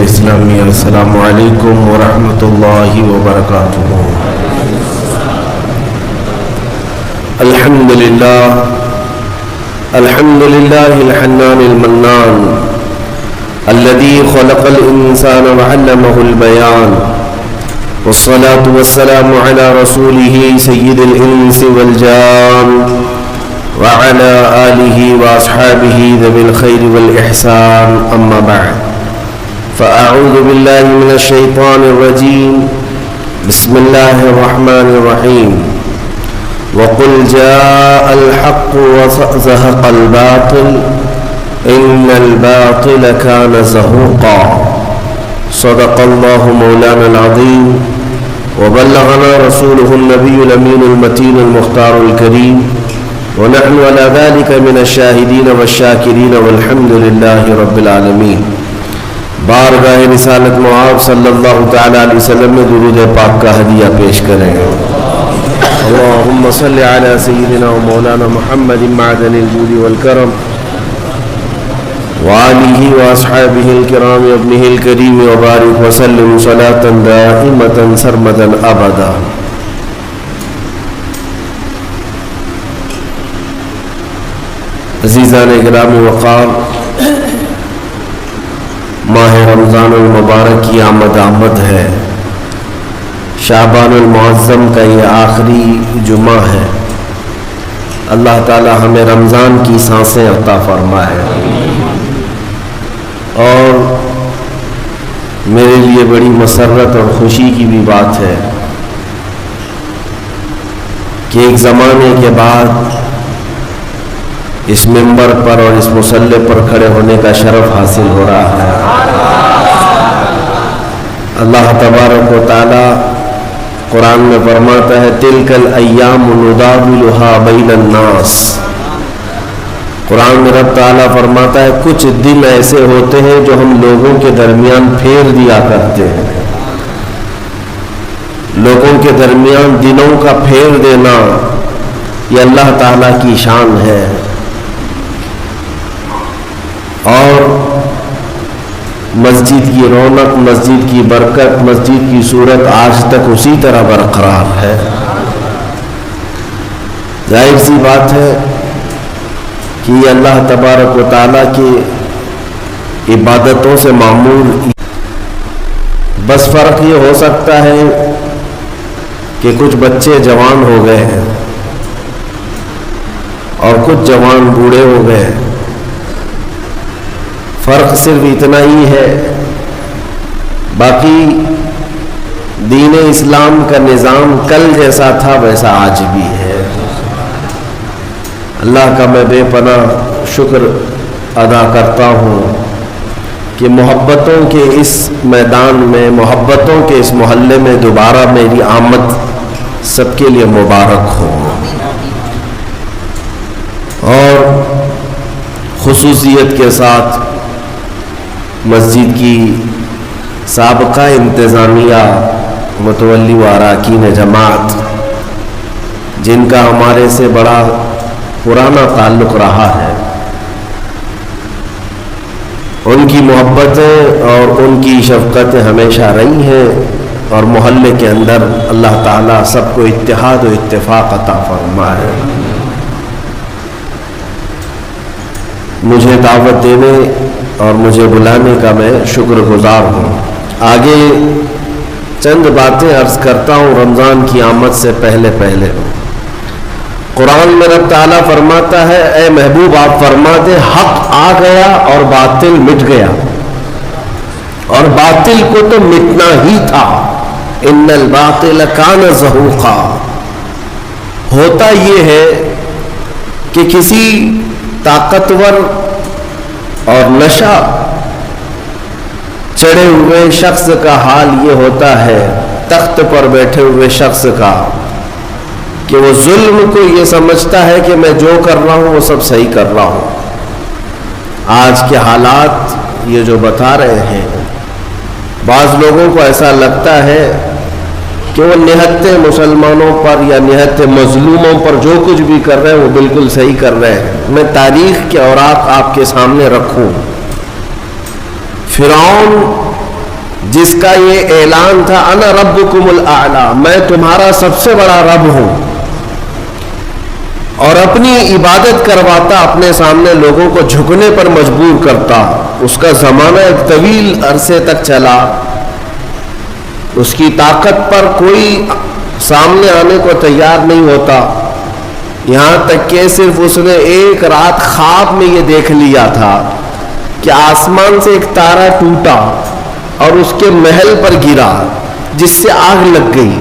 اسلامی السلام علیکم ورحمۃ اللہ وبرکاتہ۔ الحمد للہ الحنان المنان الذي خلق الانسان وعلمه البيان، والصلاة والسلام على رسوله سيد الانس والجان وعلى آله واصحابه ذوي الخير والإحسان، اما بعد، فأعوذ بالله من الشيطان الرجيم، بسم الله الرحمن الرحيم، وقل جاء الحق وزهق الباطل إن الباطل كان زهوقا، صدق الله مولانا العظيم، وبلغنا رسوله النبي الأمين المتين المختار الكريم، ونحن على ذلك من الشاهدين والشاكرين والحمد لله رب العالمين۔ بارگاہ رسالت معاب صلی اللہ تعالی علیہ وسلم میں درود پاک کا ہدیہ پیش کریں۔ اللہم صلی علی سیدنا و مولانا محمد معدن الجود والکرم وآلہ واصحابہ الکرام ابنہ الکریم وبارک وسلم صلاة دائمة سرمدا ابدا۔ عزیزان گرامی وقار، ماہ رمضان المبارک کی آمد ہے۔ شعبان المعظم کا یہ آخری جمعہ ہے۔ اللہ تعالی ہمیں رمضان کی سانسیں عطا فرمائے۔ اور میرے لیے بڑی مسرت اور خوشی کی بھی بات ہے کہ ایک زمانے کے بعد اس منبر پر اور اس مصلی پر کھڑے ہونے کا شرف حاصل ہو رہا ہے۔ اللہ تبارک و تعالی قرآن میں فرماتا ہے تلک الایام نداولها بین الناس۔ قرآن میں رب تعالیٰ فرماتا ہے کچھ دن ایسے ہوتے ہیں جو ہم لوگوں کے درمیان پھیر دیا کرتے ہیں۔ لوگوں کے درمیان دنوں کا پھیر دینا یہ اللہ تعالیٰ کی شان ہے، اور مسجد کی رونق، مسجد کی برکت، مسجد کی صورت آج تک اسی طرح برقرار ہے۔ ظاہر سی بات ہے کہ یہ اللہ تبارک و تعالیٰ کی عبادتوں سے معمول، بس فرق یہ ہو سکتا ہے کہ کچھ بچے جوان ہو گئے ہیں اور کچھ جوان بوڑھے ہو گئے ہیں۔ فرق صرف اتنا ہی ہے، باقی دین اسلام کا نظام کل جیسا تھا ویسا آج بھی ہے۔ اللہ کا میں بے پناہ شکر ادا کرتا ہوں کہ محبتوں کے اس میدان میں، محبتوں کے اس محلے میں دوبارہ میری آمد سب کے لیے مبارک ہو۔ اور خصوصیت کے ساتھ مسجد کی سابقہ انتظامیہ، متولی و اراکین جماعت، جن کا ہمارے سے بڑا پرانا تعلق رہا ہے، ان کی محبتیں اور ان کی شفقتیں ہمیشہ رہی ہیں، اور محلے کے اندر اللہ تعالیٰ سب کو اتحاد و اتفاق عطا فرمائے۔ مجھے دعوت دینے اور مجھے بلانے کا میں شکر گزار ہوں۔ آگے چند باتیں عرض کرتا ہوں رمضان کی آمد سے پہلے۔ قرآن میں رب تعالیٰ فرماتا ہے اے محبوب آپ فرما دے حق آ گیا اور باطل مٹ گیا، اور باطل کو تو مٹنا ہی تھا۔ ان الباطل کان زہوقا۔ ہوتا یہ ہے کہ کسی طاقتور اور نشہ چڑھے ہوئے شخص کا حال یہ ہوتا ہے، تخت پر بیٹھے ہوئے شخص کا، کہ وہ ظلم کو یہ سمجھتا ہے کہ میں جو کر رہا ہوں وہ سب صحیح کر رہا ہوں۔ آج کے حالات یہ جو بتا رہے ہیں، بعض لوگوں کو ایسا لگتا ہے کہ وہ نہتے مسلمانوں پر یا نہتے مظلوموں پر جو کچھ بھی کر رہے ہیں وہ بالکل صحیح کر رہے ہیں۔ میں تاریخ کے اوراق آپ کے سامنے رکھوں۔ فرعون جس کا یہ اعلان تھا انا ربکم الاعلی، میں تمہارا سب سے بڑا رب ہوں، اور اپنی عبادت کرواتا، اپنے سامنے لوگوں کو جھکنے پر مجبور کرتا. اس کا زمانہ ایک طویل عرصے تک چلا، اس کی طاقت پر کوئی سامنے آنے کو تیار نہیں ہوتا، یہاں تک کہ صرف اس نے ایک رات خواب میں یہ دیکھ لیا تھا کہ آسمان سے ایک تارا ٹوٹا اور اس کے محل پر گرا جس سے آگ لگ گئی.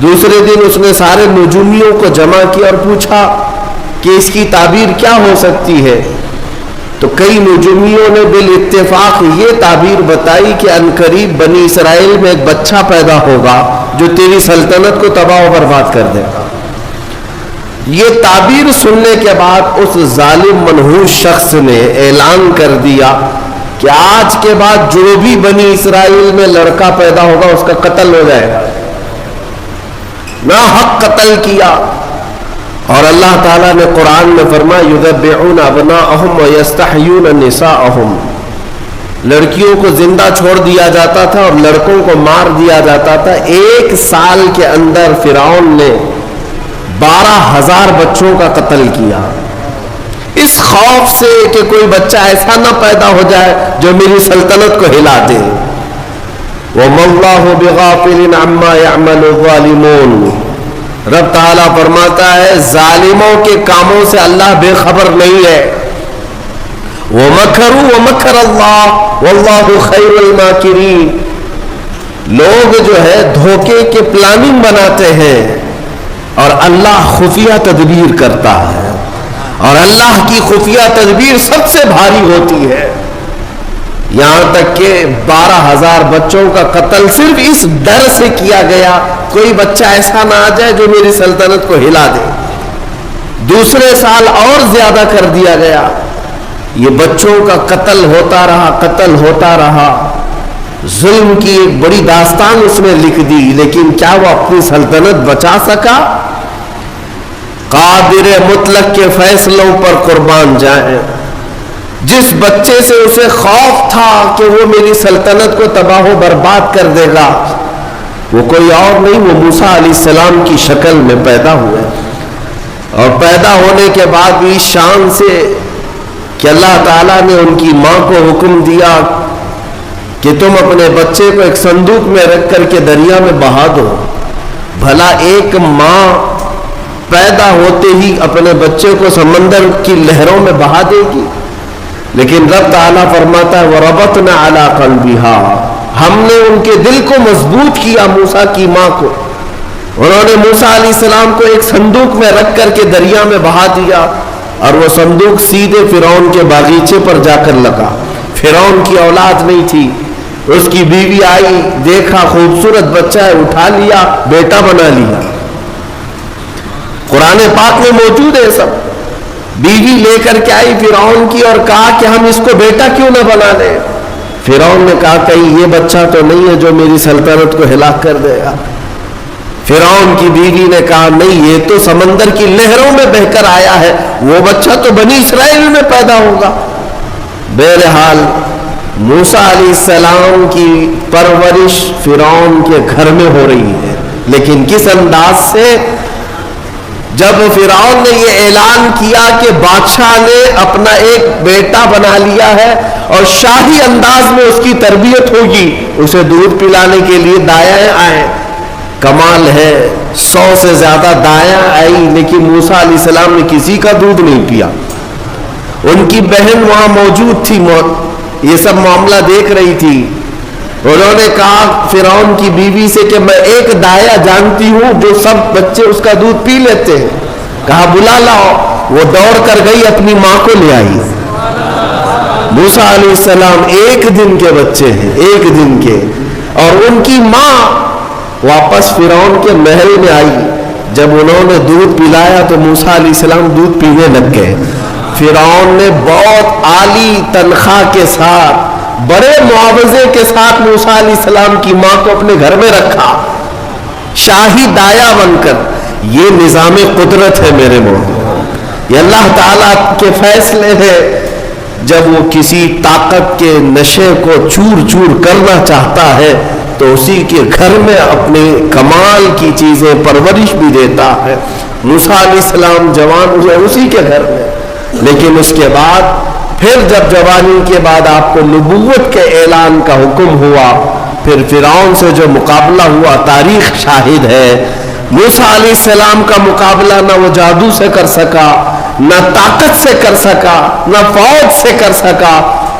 دوسرے دن اس نے سارے نجومیوں کو جمع کیا اور پوچھا کہ اس کی تعبیر کیا ہو سکتی ہے. تو کئی نجومیوں نے بالاتفاق یہ تعبیر بتائی کہ عنقریب بنی اسرائیل میں ایک بچہ پیدا ہوگا جو تیری سلطنت کو تباہ و برباد کر دے گا. یہ تعبیر سننے کے بعد اس ظالم منحوس شخص نے اعلان کر دیا کہ آج کے بعد جو بھی بنی اسرائیل میں لڑکا پیدا ہوگا اس کا قتل ہو جائے گا. ناحق قتل کیا. اور اللہ تعالیٰ نے قرآن میں فرمایا یذبحون ابناءہم ویستحیون نساءہم، لڑکیوں کو زندہ چھوڑ دیا جاتا تھا اور لڑکوں کو مار دیا جاتا تھا. 1 سال کے اندر فرعون نے 12,000 بچوں کا قتل کیا، اس خوف سے کہ کوئی بچہ ایسا نہ پیدا ہو جائے جو میری سلطنت کو ہلا دے. وَمَا اللَّهُ بِغَافِلٍ عَمَّا يَعْمَلُ الظَّالِمُونَ، رب تعالیٰ فرماتا ہے ظالموں کے کاموں سے اللہ بے خبر نہیں ہے. وَمَكَرُوا وَمَكَرَ اللَّهُ وَاللَّهُ خَيْرُ الْمَاكِرِينَ، لوگ جو ہے دھوکے کے پلاننگ بناتے ہیں اور اللہ خفیہ تدبیر کرتا ہے، اور اللہ کی خفیہ تدبیر سب سے بھاری ہوتی ہے. یہاں تک کہ 12,000 بچوں کا قتل صرف اس ڈر سے کیا گیا کوئی بچہ ایسا نہ آ جائے جو میری سلطنت کو ہلا دے. دوسرے سال اور زیادہ کر دیا گیا. یہ بچوں کا قتل ہوتا رہا، قتل ہوتا رہا. ظلم کی ایک بڑی داستان اس نے لکھ دی، لیکن کیا وہ اپنی سلطنت بچا سکا؟ قادر مطلق کے فیصلوں پر قربان جائیں. جس بچے سے اسے خوف تھا کہ وہ میری سلطنت کو تباہ و برباد کر دے گا، وہ کوئی اور نہیں، وہ موسیٰ علیہ السلام کی شکل میں پیدا ہوئے. اور پیدا ہونے کے بعد بھی شان سے کہ اللہ تعالیٰ نے ان کی ماں کو حکم دیا کہ تم اپنے بچے کو ایک صندوق میں رکھ کر کے دریا میں بہا دو. بھلا ایک ماں پیدا ہوتے ہی اپنے بچے کو سمندر کی لہروں میں بہا دے گی؟ لیکن رب تعالیٰ فرماتا ہے وَرَبَطْنَا عَلَىٰ قَلْبِهَا، ہم نے ان کے دل کو مضبوط کیا. موسیٰ کی ماں کو انہوں نے موسیٰ علیہ السلام کو ایک صندوق میں رکھ کر کے دریا میں بہا دیا، اور وہ صندوق سیدھے فرعون کے باغیچے پر جا کر لگا. فرعون کی اولاد نہیں تھی، اس کی بیوی آئی، دیکھا خوبصورت بچہ ہے، اٹھا لیا، بیٹا بنا لیا. قرآن پاک میں موجود ہے سب. بیوی لے کر کے آئی فرعون کی اور کہا کہ ہم اس کو بیٹا کیوں نہ بنا لیں. فرعون نے کہا کہیں یہ بچہ تو نہیں ہے جو میری سلطنت کو ہلاک کر دے گا. فرعون کی بیوی نے کہا نہیں، یہ تو سمندر کی لہروں میں بہہ کر آیا ہے، وہ بچہ تو بنی اسرائیل میں پیدا ہوگا. بہرحال موسیٰ علیہ السلام کی پرورش فرعون کے گھر میں ہو رہی ہے، لیکن کس انداز سے؟ جب فرعون نے یہ اعلان کیا کہ بادشاہ نے اپنا ایک بیٹا بنا لیا ہے اور شاہی انداز میں اس کی تربیت ہوگی، اسے دودھ پلانے کے لیے دایاں آئے. کمال ہے، 100 سے زیادہ دایاں آئی، لیکن موسیٰ علیہ السلام نے کسی کا دودھ نہیں پیا. ان کی بہن وہاں موجود تھی، یہ سب معاملہ دیکھ رہی تھی. انہوں نے کہا فرعون کی بیوی سے کہ میں ایک دایا جانتی ہوں جو سب بچے اس کا دودھ پی لیتے ہیں. کہا بلا لاؤ. وہ دوڑ کر گئی، اپنی ماں کو لے آئی. موسیٰ علیہ السلام 1 دن کے بچے ہیں، 1 دن کے، اور ان کی ماں واپس فرعون کے محل میں آئی. جب انہوں نے دودھ پلایا تو موسیٰ علیہ السلام دودھ پینے لگ گئے. فرعون نے بہت عالی تنخواہ کے ساتھ، بڑے معاوضے کے ساتھ موسیٰ علیہ السلام کی ماں کو اپنے گھر میں رکھا، شاہی دایا بن کر. یہ نظام قدرت ہے میرے مومنو، یہ اللہ تعالیٰ کے فیصلے ہیں. جب وہ کسی طاقت کے نشے کو چور چور کرنا چاہتا ہے تو اسی کے گھر میں اپنے کمال کی چیزیں پرورش بھی دیتا ہے. موسیٰ علیہ السلام جوان ہوئے اسی کے گھر میں, لیکن اس کے بعد پھر جب جوانی کے بعد آپ کو نبوت کے اعلان کا حکم ہوا, پھر فرعون سے جو مقابلہ ہوا تاریخ شاہد ہے. موسیٰ علیہ السلام کا مقابلہ نہ وہ جادو سے کر سکا, نہ طاقت سے کر سکا, نہ فوج سے کر سکا.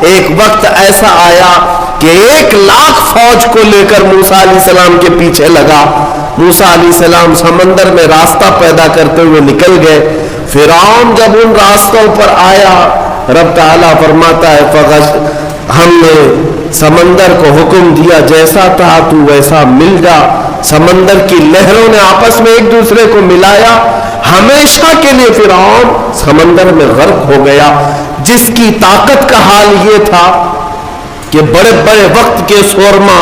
ایک وقت ایسا آیا کہ 1,00,000 فوج کو لے کر موسیٰ علیہ السلام کے پیچھے لگا. موسیٰ علیہ السلام سمندر میں راستہ پیدا کرتے ہوئے نکل گئے. فرعون جب ان راستوں پر آیا, رب تعالیٰ فرماتا ہے ہم نے سمندر کو حکم دیا جیسا تھا تو ویسا مل جا. سمندر کی لہروں نے آپس میں ایک دوسرے کو ملایا. ہمیشہ کے لیے فرعون سمندر میں غرق ہو گیا, جس کی طاقت کا حال یہ تھا کہ بڑے بڑے وقت کے سورما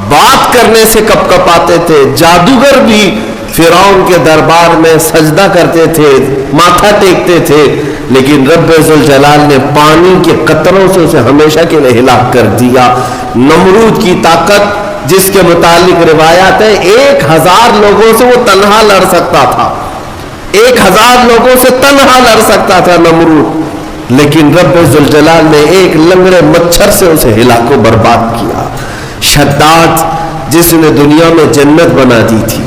بات کرنے سے کپ کپاتے تھے. جادوگر بھی فرعون کے دربار میں سجدہ کرتے تھے, ماتھا ٹیکتے تھے, لیکن رب ذوالجلال نے پانی کے قطروں سے اسے ہمیشہ کے لیے ہلاک کر دیا. نمرود کی طاقت جس کے متعلق روایات ہے 1,000 لوگوں سے وہ تنہا لڑ سکتا تھا, 1,000 لوگوں سے تنہا لڑ سکتا تھا نمرود, لیکن رب ذوالجلال نے ایک لنگڑے مچھر سے اسے ہلاک و برباد کیا. شداد جس نے دنیا میں جنت بنا دی تھی,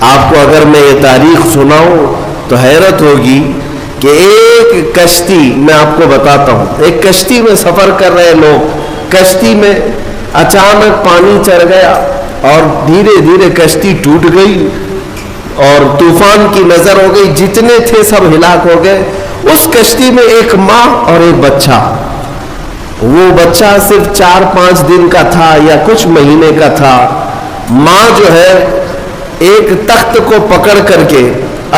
آپ کو اگر میں یہ تاریخ سناؤں تو حیرت ہوگی کہ ایک کشتی, میں آپ کو بتاتا ہوں, ایک کشتی میں سفر کر رہے لوگ, کشتی میں اچانک پانی چڑھ گیا اور دھیرے دھیرے کشتی ٹوٹ گئی اور طوفان کی نظر ہو گئی, جتنے تھے سب ہلاک ہو گئے. اس کشتی میں ایک ماں اور ایک بچہ, وہ بچہ صرف 4-5 دن کا تھا یا کچھ مہینے کا تھا. ماں جو ہے ایک تخت کو پکڑ کر کے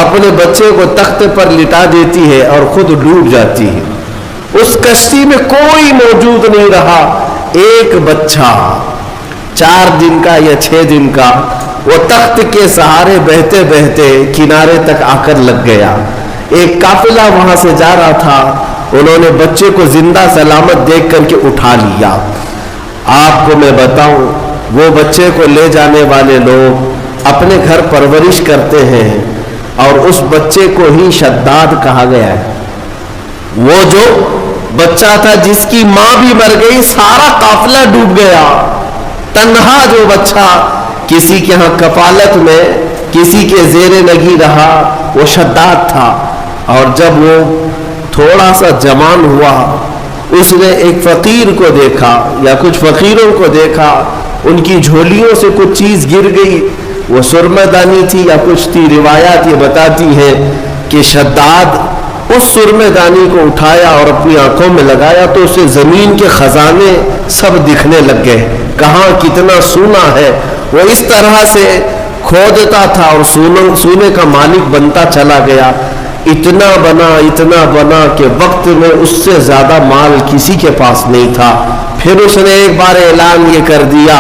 اپنے بچے کو تخت پر لٹا دیتی ہے اور خود ڈوب جاتی ہے. اس کشتی میں کوئی موجود نہیں رہا, ایک بچہ 4 دن کا یا 6 دن کا وہ تخت کے سہارے بہتے بہتے کنارے تک آ کر لگ گیا. ایک قافلہ وہاں سے جا رہا تھا, انہوں نے بچے کو زندہ سلامت دیکھ کر کے اٹھا لیا. آپ کو میں بتاؤں, وہ بچے کو لے جانے والے لوگ اپنے گھر پرورش کرتے ہیں اور اس بچے کو ہی شداد کہا گیا ہے. وہ جو بچہ تھا جس کی ماں بھی مر گئی, سارا قافلہ ڈوب گیا, تنہا جو بچہ کسی کے ہاں کفالت میں کسی کے زیر نگی رہا وہ شداد تھا. اور جب وہ تھوڑا سا جوان ہوا, اس نے ایک فقیر کو دیکھا یا کچھ فقیروں کو دیکھا, ان کی جھولیوں سے کچھ چیز گر گئی, وہ سرمہ دانی تھی یا کچھ تھی. روایات یہ بتاتی ہیں کہ شداد اس سرمہ دانی کو اٹھایا اور اپنی آنکھوں میں لگایا تو اسے زمین کے خزانے سب دکھنے لگ گئے, کہاں کتنا سونا ہے. وہ اس طرح سے کھودتا تھا اور سونے کا مالک بنتا چلا گیا. اتنا بنا کہ وقت میں اس سے زیادہ مال کسی کے پاس نہیں تھا. پھر اس نے ایک بار اعلان یہ کر دیا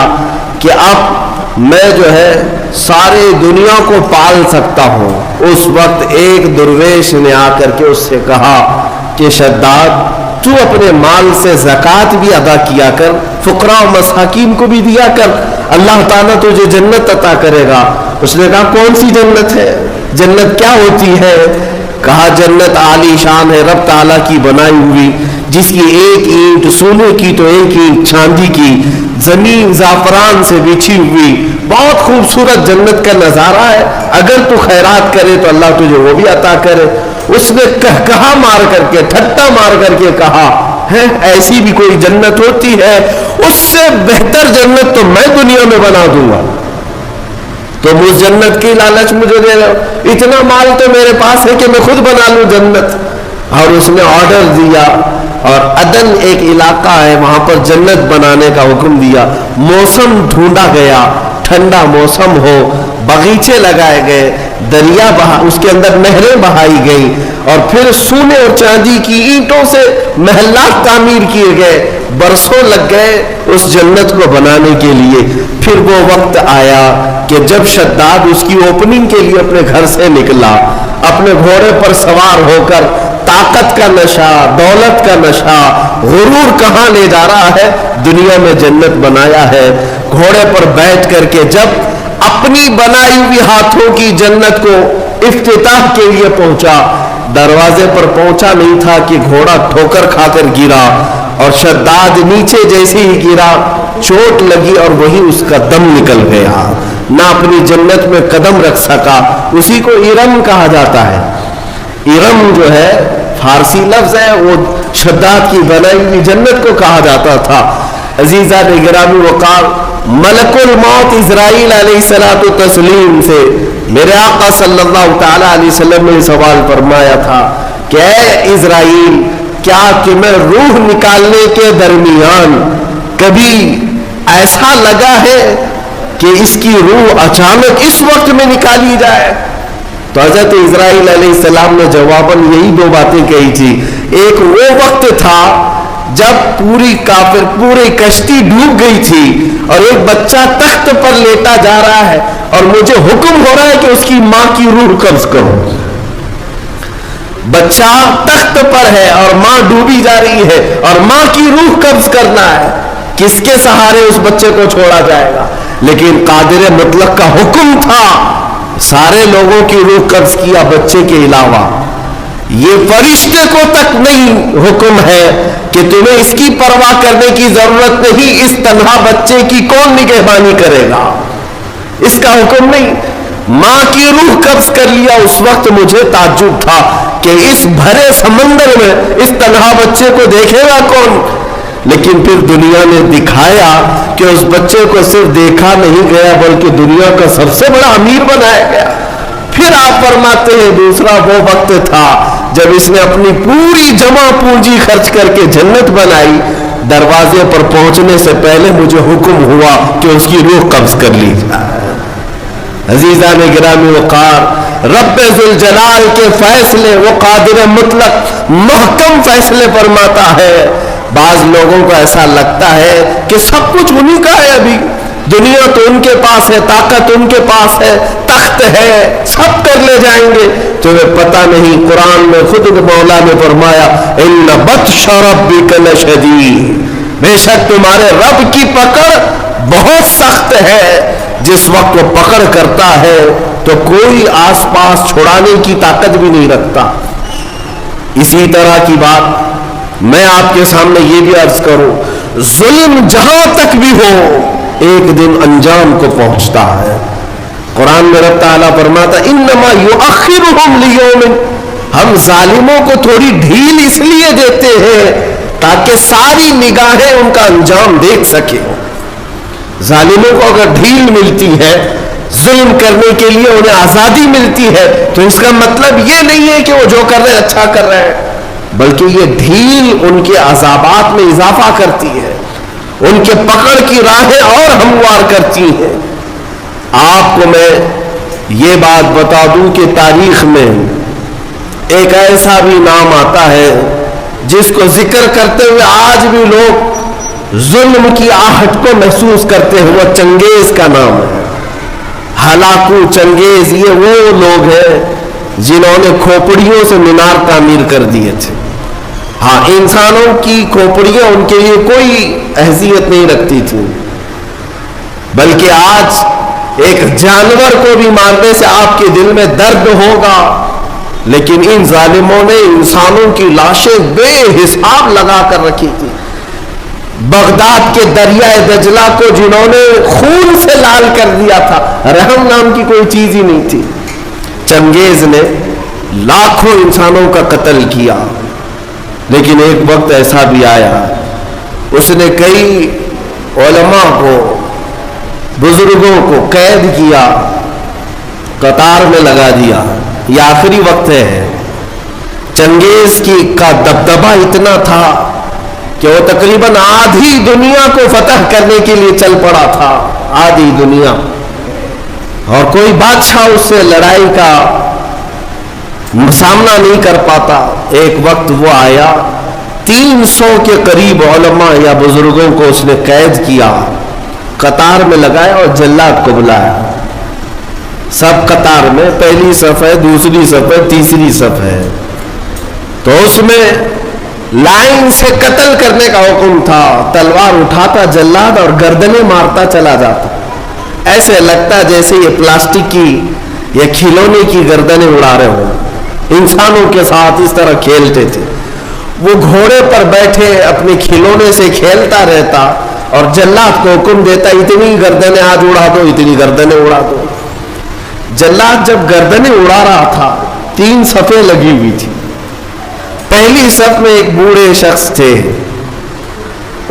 کہ اب میں جو ہے سارے دنیا کو پال سکتا ہوں. اس وقت ایک درویش نے آ کر کے اس سے کہا کہ شداد تو اپنے مال سے زکوٰۃ بھی ادا کیا کر, فقراء و مساکین کو بھی دیا کر, اللہ تعالیٰ تجھے جنت عطا کرے گا. اس نے کہا کون سی جنت ہے, جنت کیا ہوتی ہے؟ کہا جنت عالی شان ہے, رب تعالیٰ کی بنائی ہوئی, جس کی ایک اینٹ سونے کی تو ایک اینٹ چاندی کی, زمین زعفران سے بچھی ہوئی, بہت خوبصورت جنت کا نظارہ ہے. اگر تو خیرات کرے تو اللہ تجھے وہ بھی عطا کرے. اس نے کہا مار کر کے, ٹھٹا مار کر کے کہا ہے ایسی بھی کوئی جنت ہوتی ہے؟ اس سے بہتر جنت تو میں دنیا میں بنا دوں گا. تم اس جنت کی لالچ مجھے دے رہے ہو, اتنا مال تو میرے پاس ہے کہ میں خود بنا لوں جنت. اور اس نے آرڈر دیا اور عدن ایک علاقہ ہے وہاں پر جنت بنانے کا حکم دیا. موسم ڈھونڈا گیا, ٹھنڈا موسم ہو, باغیچے لگائے گئے, دریا اس کے اندر نہریں بہائی گئی اور پھر سونے اور چاندی کی اینٹوں سے محلات تعمیر کیے گئے. برسوں لگ گئے اس جنت کو بنانے کے لیے. پھر وہ وقت آیا کہ جب شداد اس کی اوپننگ کے لیے اپنے گھر سے نکلا, اپنے گھوڑے پر سوار ہو کر طاقت کا نشہ، دولت کا نشہ، غرور کہاں لے جا رہا ہے؟ دنیا میں جنت بنایا ہے، گھوڑے پر بیٹھ کر کے جب اپنی بنائی ہوئی ہاتھوں کی جنت کو افتتاح کے لیے پہنچا، دروازے پر پہنچا نہیں تھا کہ گھوڑا ٹھوکر کھا کر گرا، اور شداد نیچے جیسے ہی گرا چوٹ لگی اور وہی اس کا دم نکل گیا، نہ اپنی جنت میں قدم رکھ سکا۔ اسی کو ارم کہا جاتا ہے۔ ارم جو ہے فارسی لفظ ہے، وہ شداد کی بنائی ہوئی جنت کو کہا جاتا تھا۔ عزیزان گرامی وقار، ملک الموت اسرائیل علیہ الصلوۃ والتسلیم سے میرے آقا صلی اللہ تعالی علیہ وسلم نے سوال فرمایا تھا کہ اے اسرائیل، کیا کہ میں روح نکالنے کے درمیان کبھی ایسا لگا ہے کہ اس کی روح اچانک اس وقت میں نکالی جائے؟ تو حضرت اسرائیل علیہ السلام نے جواباً یہی دو باتیں کہی تھی۔ ایک وہ وقت تھا جب پوری کشتی ڈوب گئی تھی اور ایک بچہ تخت پر لیٹا جا رہا ہے اور مجھے حکم ہو رہا ہے کہ اس کی ماں کی روح قبض کرو۔ بچہ تخت پر ہے اور ماں ڈوبی جا رہی ہے اور ماں کی روح قبض کرنا ہے، کس کے سہارے اس بچے کو چھوڑا جائے گا؟ لیکن قادر مطلق کا حکم تھا، سارے لوگوں کی روح قبض کیا بچے کے علاوہ۔ یہ فرشتے کو تک نہیں حکم ہے کہ تمہیں اس کی پرواہ کرنے کی ضرورت نہیں، اس تنہا بچے کی کون نگہبانی کرے گا، اس کا حکم نہیں۔ ماں کی روح قبض کر لیا۔ اس وقت مجھے تعجب تھا کہ اس بھرے سمندر میں اس تنہا بچے کو دیکھے گا کون؟ لیکن پھر دنیا نے دکھایا کہ اس بچے کو صرف دیکھا نہیں گیا بلکہ دنیا کا سب سے بڑا امیر بنایا گیا۔ پھر آپ فرماتے ہیں دوسرا وہ وقت تھا جب اس نے اپنی پوری جمع پونجی خرچ کر کے جنت بنائی، دروازے پر پہنچنے سے پہلے مجھے حکم ہوا کہ اس کی روح قبض کر لی جائے۔ عزیزان گرامی وقار، رب ذوالجلال کے فیصلے، وہ قادر مطلق محکم فیصلے فرماتا ہے۔ بعض لوگوں کو ایسا لگتا ہے کہ سب کچھ انہی کا ہے، ابھی دنیا تو ان کے پاس ہے، طاقت ان کے پاس ہے، تخت ہے، سب کر لے جائیں گے۔ تمہیں پتہ نہیں، قرآن میں خود مولا نے فرمایا ان بطش ربک لشدید، بے شک تمہارے رب کی پکڑ بہت سخت ہے۔ جس وقت وہ پکڑ کرتا ہے تو کوئی آس پاس چھڑانے کی طاقت بھی نہیں رکھتا۔ اسی طرح کی بات میں آپ کے سامنے یہ بھی عرض کروں، ظلم جہاں تک بھی ہو ایک دن انجام کو پہنچتا ہے۔ قرآن میں رب تعالیٰ فرماتا انما یؤخرہم لیوم، ہم ظالموں کو تھوڑی ڈھیل اس لیے دیتے ہیں تاکہ ساری نگاہیں ان کا انجام دیکھ سکیں۔ ظالموں کو اگر ڈھیل ملتی ہے، ظلم کرنے کے لیے انہیں آزادی ملتی ہے، تو اس کا مطلب یہ نہیں ہے کہ وہ جو کر رہے ہیں اچھا کر رہے ہیں، بلکہ یہ ڈھیل ان کے عذابات میں اضافہ کرتی ہے، ان کے پکڑ کی راہیں اور ہموار کرتی ہیں۔ آپ کو میں یہ بات بتا دوں کہ تاریخ میں ایک ایسا بھی نام آتا ہے جس کو ذکر کرتے ہوئے آج بھی لوگ ظلم کی آہٹ کو محسوس کرتے ہیں، وہ چنگیز کا نام ہے۔ ہلاکو چنگیز، یہ وہ لوگ ہیں جنہوں نے کھوپڑیوں سے مینار تعمیر کر دیے تھے۔ ہاں، انسانوں کی کھوپڑیاں ان کے لیے کوئی اہمیت نہیں رکھتی تھی، بلکہ آج ایک جانور کو بھی مارنے سے آپ کے دل میں درد ہوگا، لیکن ان ظالموں نے انسانوں کی لاشیں بے حساب لگا کر رکھی تھی۔ بغداد کے دریائے دجلہ کو جنہوں نے خون سے لال کر دیا تھا، رحم نام کی کوئی چیز ہی نہیں تھی۔ چنگیز نے لاکھوں انسانوں کا قتل کیا، لیکن ایک وقت ایسا بھی آیا اس نے کئی علماء کو، بزرگوں کو قید کیا، قطار میں لگا دیا۔ یہ آخری وقت ہے۔ چنگیز کا دبدبہ اتنا تھا کہ وہ تقریباً آدھی دنیا کو فتح کرنے کے لیے چل پڑا تھا، آدھی دنیا، اور کوئی بادشاہ اس سے لڑائی کا سامنا نہیں کر پاتا۔ ایک وقت وہ آیا، 300 کے قریب علماء یا بزرگوں کو اس نے قید کیا، قطار میں لگایا اور جلاد کو بلایا۔ سب قطار میں، پہلی صف ہے، دوسری صف ہے، تیسری صف ہے۔ تو تو اس میں لائن سے قتل کرنے کا حکم تھا. تلوار اٹھاتا جلاد اور گردنیں مارتا چلا جاتا. ایسے لگتا جیسے یہ پلاسٹک کی یا کھلونے کی گردنیں اڑا رہے ہوں. انسانوں کے ساتھ اس طرح کھیلتے تھے. وہ گھوڑے پر بیٹھے اپنے کھلونے سے کھیلتا رہتا اور جلاد کو حکم دیتا اتنی گردنیں آج اڑا دو, اتنی گردنیں اڑا دو. جلاد جب گردنیں اڑا رہا تھا 3 صفیں لگی ہوئی تھی. پہلی صف میں ایک بوڑھے شخص تھے,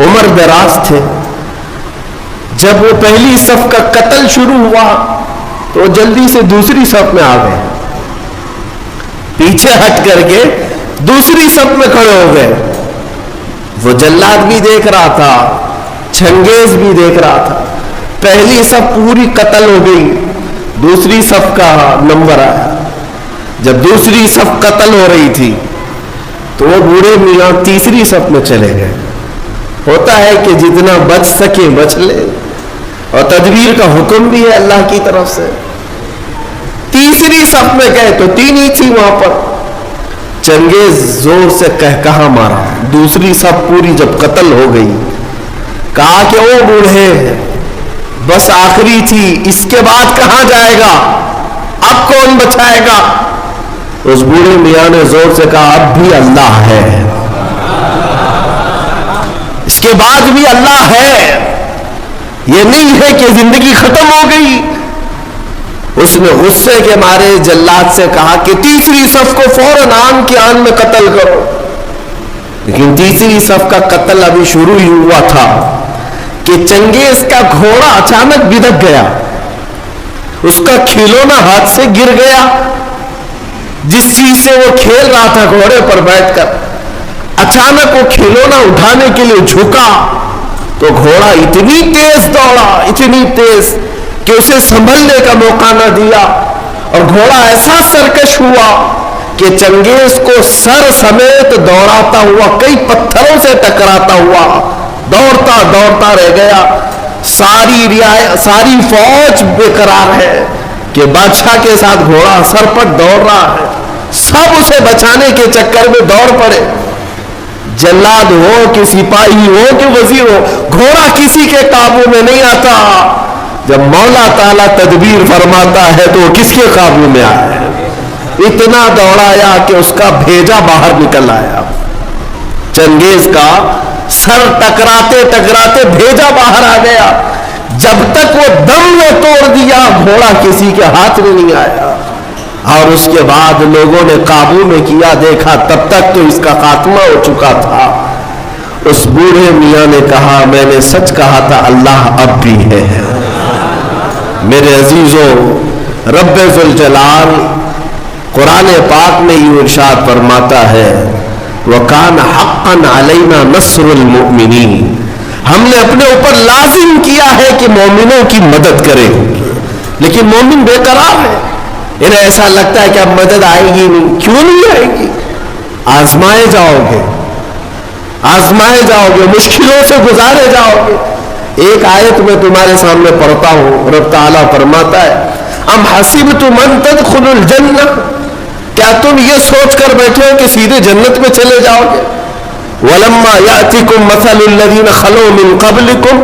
عمر دراز تھے. جب وہ پہلی صف کا قتل شروع ہوا تو جلدی سے دوسری صف میں آ گئے, پیچھے ہٹ کر کے دوسری صف میں کھڑے ہو گئے. وہ جلاد بھی دیکھ رہا تھا, چنگیز بھی دیکھ رہا تھا. پہلی صف پوری قتل ہو گئی, دوسری صف کا نمبر آیا. جب دوسری صف قتل ہو رہی تھی تو وہ بوڑھے میاں تیسری صف میں چلے گئے. ہوتا ہے کہ جتنا بچ سکے بچ لے, اور تدبیر کا حکم بھی ہے اللہ کی طرف سے. تیسری صف میں گئے تو 3 ہی تھی وہاں پر. چنگیز زور سے کہا مارا. دوسری صف پوری جب قتل ہو گئی کہا کہ او بوڑھے, بس آخری تھی, اس کے بعد کہاں جائے گا, اب کون بچائے گا. اس بوڑھے میاں نے زور سے کہا اب بھی اللہ ہے, اس کے بعد بھی اللہ ہے, یہ نہیں ہے کہ زندگی ختم ہو گئی. اس نے غصے کے مارے جلاد سے کہا کہ تیسری صف کو فوراً آن کی آن میں قتل کرو. لیکن تیسری صف کا قتل ابھی شروع ہی ہوا تھا کہ چنگیز کا گھوڑا اچانک بدک گیا. اس کا کھلونا ہاتھ سے گر گیا. جس چیز سے وہ کھیل رہا تھا گھوڑے پر بیٹھ کر, اچانک وہ کھلونا اٹھانے کے لیے جھکا تو گھوڑا اتنی تیز دوڑا, اتنی تیز کہ اسے سنبھلنے کا موقع نہ دیا. اور گھوڑا ایسا سرکش ہوا کہ چنگیز کو سر سمیت دوڑاتا ہوا, کئی پتھروں سے ٹکراتا ہوا دوڑتا دوڑتا رہ گیا. ساری فوج بے قرار ہے کہ بادشاہ کے ساتھ گھوڑا سر پر دوڑ رہا ہے. سب اسے بچانے کے چکر میں دوڑ پڑے. جلاد ہو کہ سپاہی ہو کہ وزیر ہو, گھوڑا کسی کے قابو میں نہیں آتا. جب مولا تعالیٰ تدبیر فرماتا ہے تو وہ کس کے قابو میں آئے. اتنا دوڑایا کہ اس کا بھیجا باہر نکل آیا. چنگیز کا سر ٹکراتے ٹکراتے بھیجا باہر آ گیا. جب تک وہ دم نہ توڑ دیا گھوڑا کسی کے ہاتھ میں نہیں آیا. اور اس کے بعد لوگوں نے قابو میں کیا, دیکھا تب تک تو اس کا خاتمہ ہو چکا تھا. اس بوڑھے میاں نے کہا میں نے سچ کہا تھا, اللہ اب بھی ہے. میرے عزیزوں, رب ذوالجلال قرآن پاک میں یہ ارشاد فرماتا ہے وَكَانَ حَقًّا عَلَيْنَا نَصْرُ الْمُؤْمِنِينَ, ہم نے اپنے اوپر لازم کیا ہے کہ مومنوں کی مدد کریں. لیکن مومن بے قرار ہے, انہیں ایسا لگتا ہے کہ اب مدد آئے گی نہیں. کیوں نہیں آئے گی؟ آزمائے جاؤ گے, آزمائے جاؤ گے, مشکلوں سے گزارے جاؤ گے. ایک آیت میں تمہارے سامنے پڑھتا ہوں, رب تعالیٰ فرماتا ہے ام حسبتم ان تدخلوا الجنہ, کیا تم یہ سوچ کر بیٹھے ہو کہ سیدھے جنت میں چلے جاؤ گے. وَلَمَّا يَأْتِكُمْ مَثَلُ الَّذِينَ خَلَوْا مِنْ قَبْلِكُمْ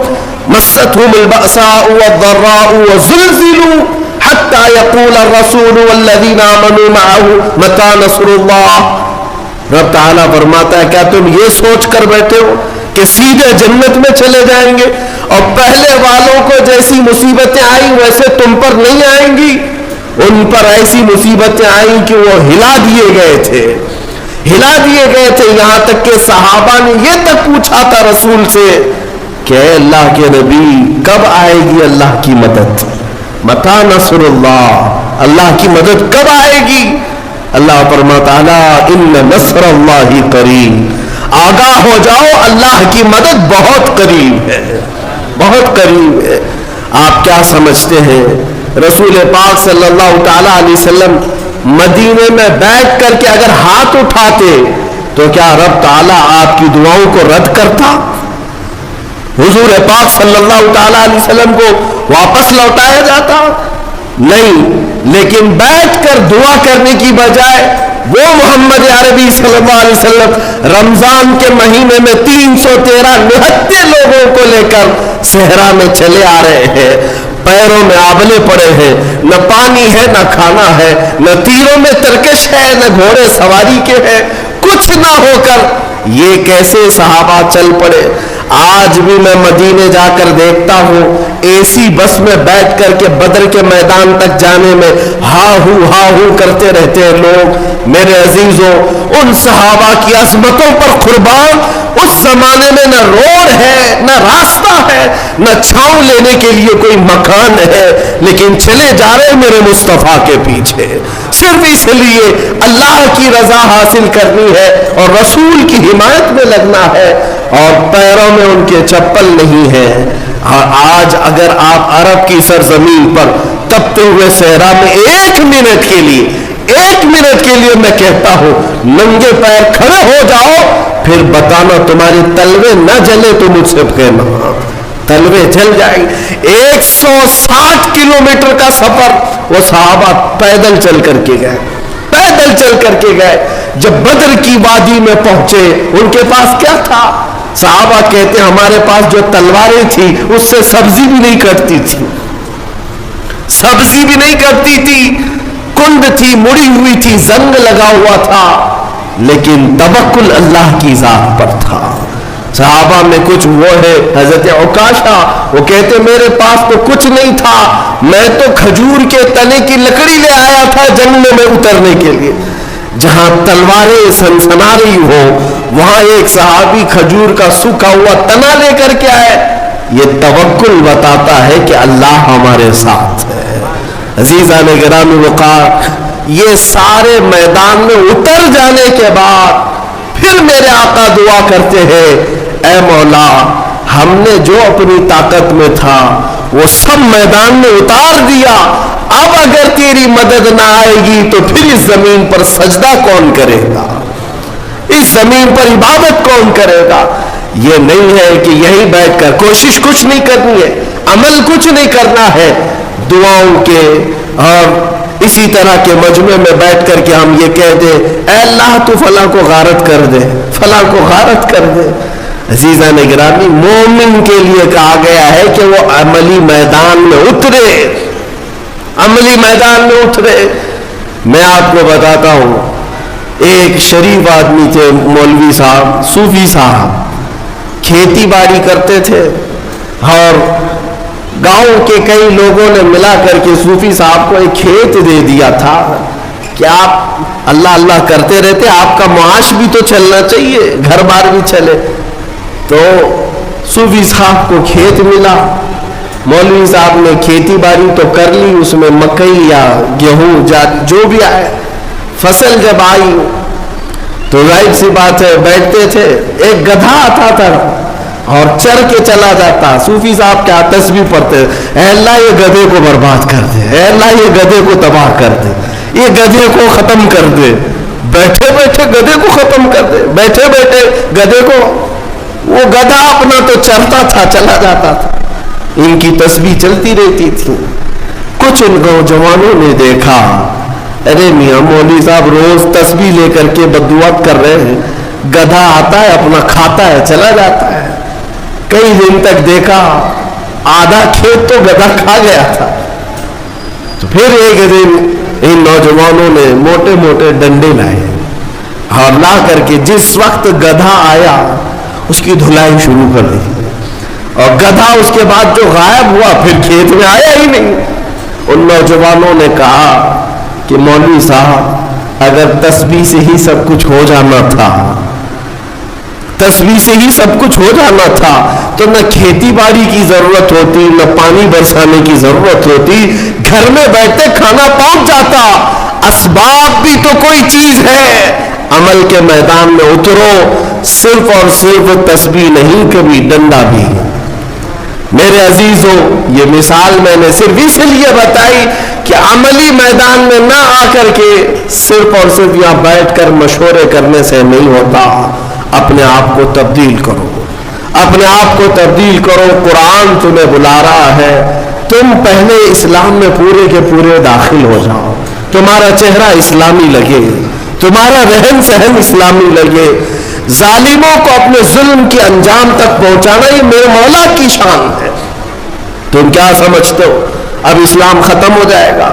مَسَّتْهُمُ الْبَأْسَاءُ وَالضَّرَّاءُ وَزُلْزِلُوا حَتَّى يَقُولَ الرَّسُولُ وَالَّذِينَ آمَنُوا مَعَهُ مَتَىٰ نَصْرُ اللَّهِ. رب تعالیٰ فرماتا ہے کیا تم یہ سوچ کر بیٹھے ہو کہ سیدھے جنت میں چلے جائیں گے, اور پہلے والوں کو جیسی مصیبتیں آئیں ویسے تم پر نہیں آئیں گی. ان پر ایسی مصیبتیں آئیں کہ وہ ہلا دیے گئے تھے. یہاں تک کہ صحابہ نے یہ تک پوچھا تھا رسول سے کہ اے اللہ کے نبی کب آئے گی اللہ کی مدد, متى نصر اللہ, اللہ کی مدد کب آئے گی. اللہ فرماتا ہے ان نصر اللہ قریب, آگاہ ہو جاؤ اللہ کی مدد بہت قریب ہے, بہت قریب ہے. آپ کیا سمجھتے ہیں رسول پاک صلی اللہ تعالی علیہ وسلم مدینے میں بیٹھ کر کے اگر ہاتھ اٹھاتے تو کیا رب تعالیٰ آپ کی دعاؤں کو رد کرتا؟ حضور پاک صلی اللہ تعالی علیہ وسلم کو واپس لوٹایا جاتا؟ نہیں, لیکن بیٹھ کر دعا کرنے کی بجائے وہ محمد عربی صلی اللہ علیہ وسلم رمضان کے مہینے میں 313 نہتے لوگوں کو لے کر صحرا میں چلے آ رہے ہیں، پیروں میں آبلے پڑے ہیں، نہ پانی ہے نہ کھانا ہے، نہ تیروں میں ترکش ہے نہ گھوڑے سواری کے ہیں، کچھ نہ ہو کر یہ کیسے صحابہ چل پڑے۔ آج بھی میں مدینے جا کر دیکھتا ہوں اے سی بس میں بیٹھ کر کے بدر کے میدان تک جانے میں ہا ہو کرتے رہتے ہیں لوگ۔ میرے عزیزوں، ان صحابہ کی عظمتوں پر قربان، اس زمانے میں نہ روڈ ہے نہ راستہ ہے نہ چھاؤں لینے کے لیے کوئی مکان ہے، لیکن چلے جا رہے میرے مصطفیٰ کے پیچھے، صرف اس لیے اللہ کی رضا حاصل کرنی ہے اور رسول کی حمایت میں لگنا ہے، اور پیروں میں ان کے چپل نہیں ہے۔ آج اگر آپ عرب کی سرزمین پر تپتے ہوئے صحرا میں ایک منٹ کے لیے میں کہتا ہوں ننگے پیر کھڑے ہو جاؤ، پھر بتانا تمہارے تلوے نہ جلے تو مجھ سے کہنا، تلوے جل جائیں۔ 160 کلومیٹر کا سفر وہ صحابہ پیدل چل کر کے گئے۔ جب بدر کی وادی میں پہنچے ان کے پاس کیا تھا؟ صحابہ کہتے ہیں ہمارے پاس جو تلواریں تھی اس سے سبزی بھی نہیں کٹتی تھی، کنڈ تھی، مڑی ہوئی تھی، زنگ لگا ہوا تھا، لیکن توکل اللہ کی ذات پر تھا۔ صحابہ میں کچھ وہ ہے حضرت عکاشہ، وہ کہتے میرے پاس تو کچھ نہیں تھا، میں تو کھجور کے تنے کی لکڑی لے آیا تھا جنگلوں میں اترنے کے لیے۔ جہاں تلواریں سنسنا رہی ہو وہاں ایک صحابی کھجور کا سوکھا ہوا تنا لے کر کے آئے، یہ توکل بتاتا ہے کہ اللہ ہمارے ساتھ ہے۔ عزیزان گرامی وقار، یہ سارے میدان میں اتر جانے کے بعد پھر میرے آقا دعا کرتے ہیں، اے مولا ہم نے جو اپنی طاقت میں تھا وہ سب میدان میں اتار دیا، اب اگر تیری مدد نہ آئے گی تو پھر اس زمین پر سجدہ کون کرے گا، اس زمین پر عبادت کون کرے گا؟ یہ نہیں ہے کہ یہیں بیٹھ کر کوشش کچھ نہیں کرنی ہے، عمل کچھ نہیں کرنا ہے، دعاؤں کے اور اسی طرح کے مجمع میں بیٹھ کر کے ہم یہ کہہ دیں اے اللہ تو فلاں کو غارت کر دے، فلاں کو غارت کر دے۔ عزیزان گرامی، مومن کے لیے کہا گیا ہے کہ وہ عملی میدان میں اترے، عملی میدان میں اترے۔ میں آپ کو بتاتا ہوں، ایک شریف آدمی تھے مولوی صاحب، صوفی صاحب، کھیتی باڑی کرتے تھے اور گاؤں کے کئی لوگوں نے ملا کر کے صوفی صاحب کو ایک کھیت دے دیا تھا کہ آپ اللہ اللہ کرتے رہتے، آپ کا معاش بھی تو چلنا چاہیے، گھر بار بھی چلے۔ تو صوفی صاحب کو کھیت ملا، مولوی صاحب نے کھیتی باڑی تو کر لی، اس میں مکئی یا گیہوں جو بھی آئے، فصل جب آئی تو ظاہر سی بات ہے بیٹھتے تھے، ایک گدھا آتا تھا اور چر کے چلا جاتا، صوفی صاحب کیا تسبیح پڑھتے، اے اللہ یہ گدھے کو برباد کر دے، اے اللہ یہ گدھے کو تباہ کر دے، یہ گدھے کو ختم کر دے، بیٹھے بیٹھے گدھے کو ختم کر دے، بیٹھے بیٹھے گدھے کو، وہ گدھا اپنا تو چلتا تھا، چلا جاتا تھا، ان کی تسبیح چلتی رہتی تھی۔ کچھ ان نوجوانوں نے دیکھا، ارے میاں مولوی صاحب روز تسبیح لے کر کے بددعات کر رہے ہیں، گدھا آتا ہے اپنا کھاتا ہے چلا جاتا ہے۔ کئی دن تک دیکھا، آدھا کھیت تو گدھا کھا گیا تھا۔ تو پھر ایک دن ان نوجوانوں نے موٹے موٹے ڈنڈے لائے اور لا کر کے جس وقت گدھا آیا اس کی دھلائی شروع کر دی، اور گدھا اس کے بعد جو غائب ہوا پھر کھیت میں آیا ہی نہیں۔ ان نوجوانوں نے کہا کہ مولوی صاحب اگر تسبیح سے ہی سب کچھ ہو جانا تھا، تسبیح سے ہی سب کچھ ہو جانا تھا تو نہ کھیتی باڑی کی ضرورت ہوتی، نہ پانی برسانے کی ضرورت ہوتی، گھر میں بیٹھتے کھانا پہنچ جاتا۔ اسباب بھی تو کوئی چیز ہے، عمل کے میدان میں اترو، صرف اور صرف تسبیح نہیں، کبھی ڈنڈا بھی۔ میرے عزیزوں، یہ مثال میں نے صرف اس لیے بتائی کہ عملی میدان میں نہ آ کر کے صرف اور صرف یہاں بیٹھ کر مشورے کرنے سے نہیں ہوتا، اپنے آپ کو تبدیل کرو، اپنے آپ کو تبدیل کرو۔ قرآن تمہیں بلا رہا ہے، تم پہلے اسلام میں پورے کے پورے داخل ہو جاؤ، تمہارا چہرہ اسلامی لگے، تمہارا رہن سہن اسلامی لگے، ظالموں کو اپنے ظلم کے انجام تک پہنچانا یہ میرے مولا کی شان ہے۔ تم کیا سمجھتے ہو اب اسلام ختم ہو جائے گا؟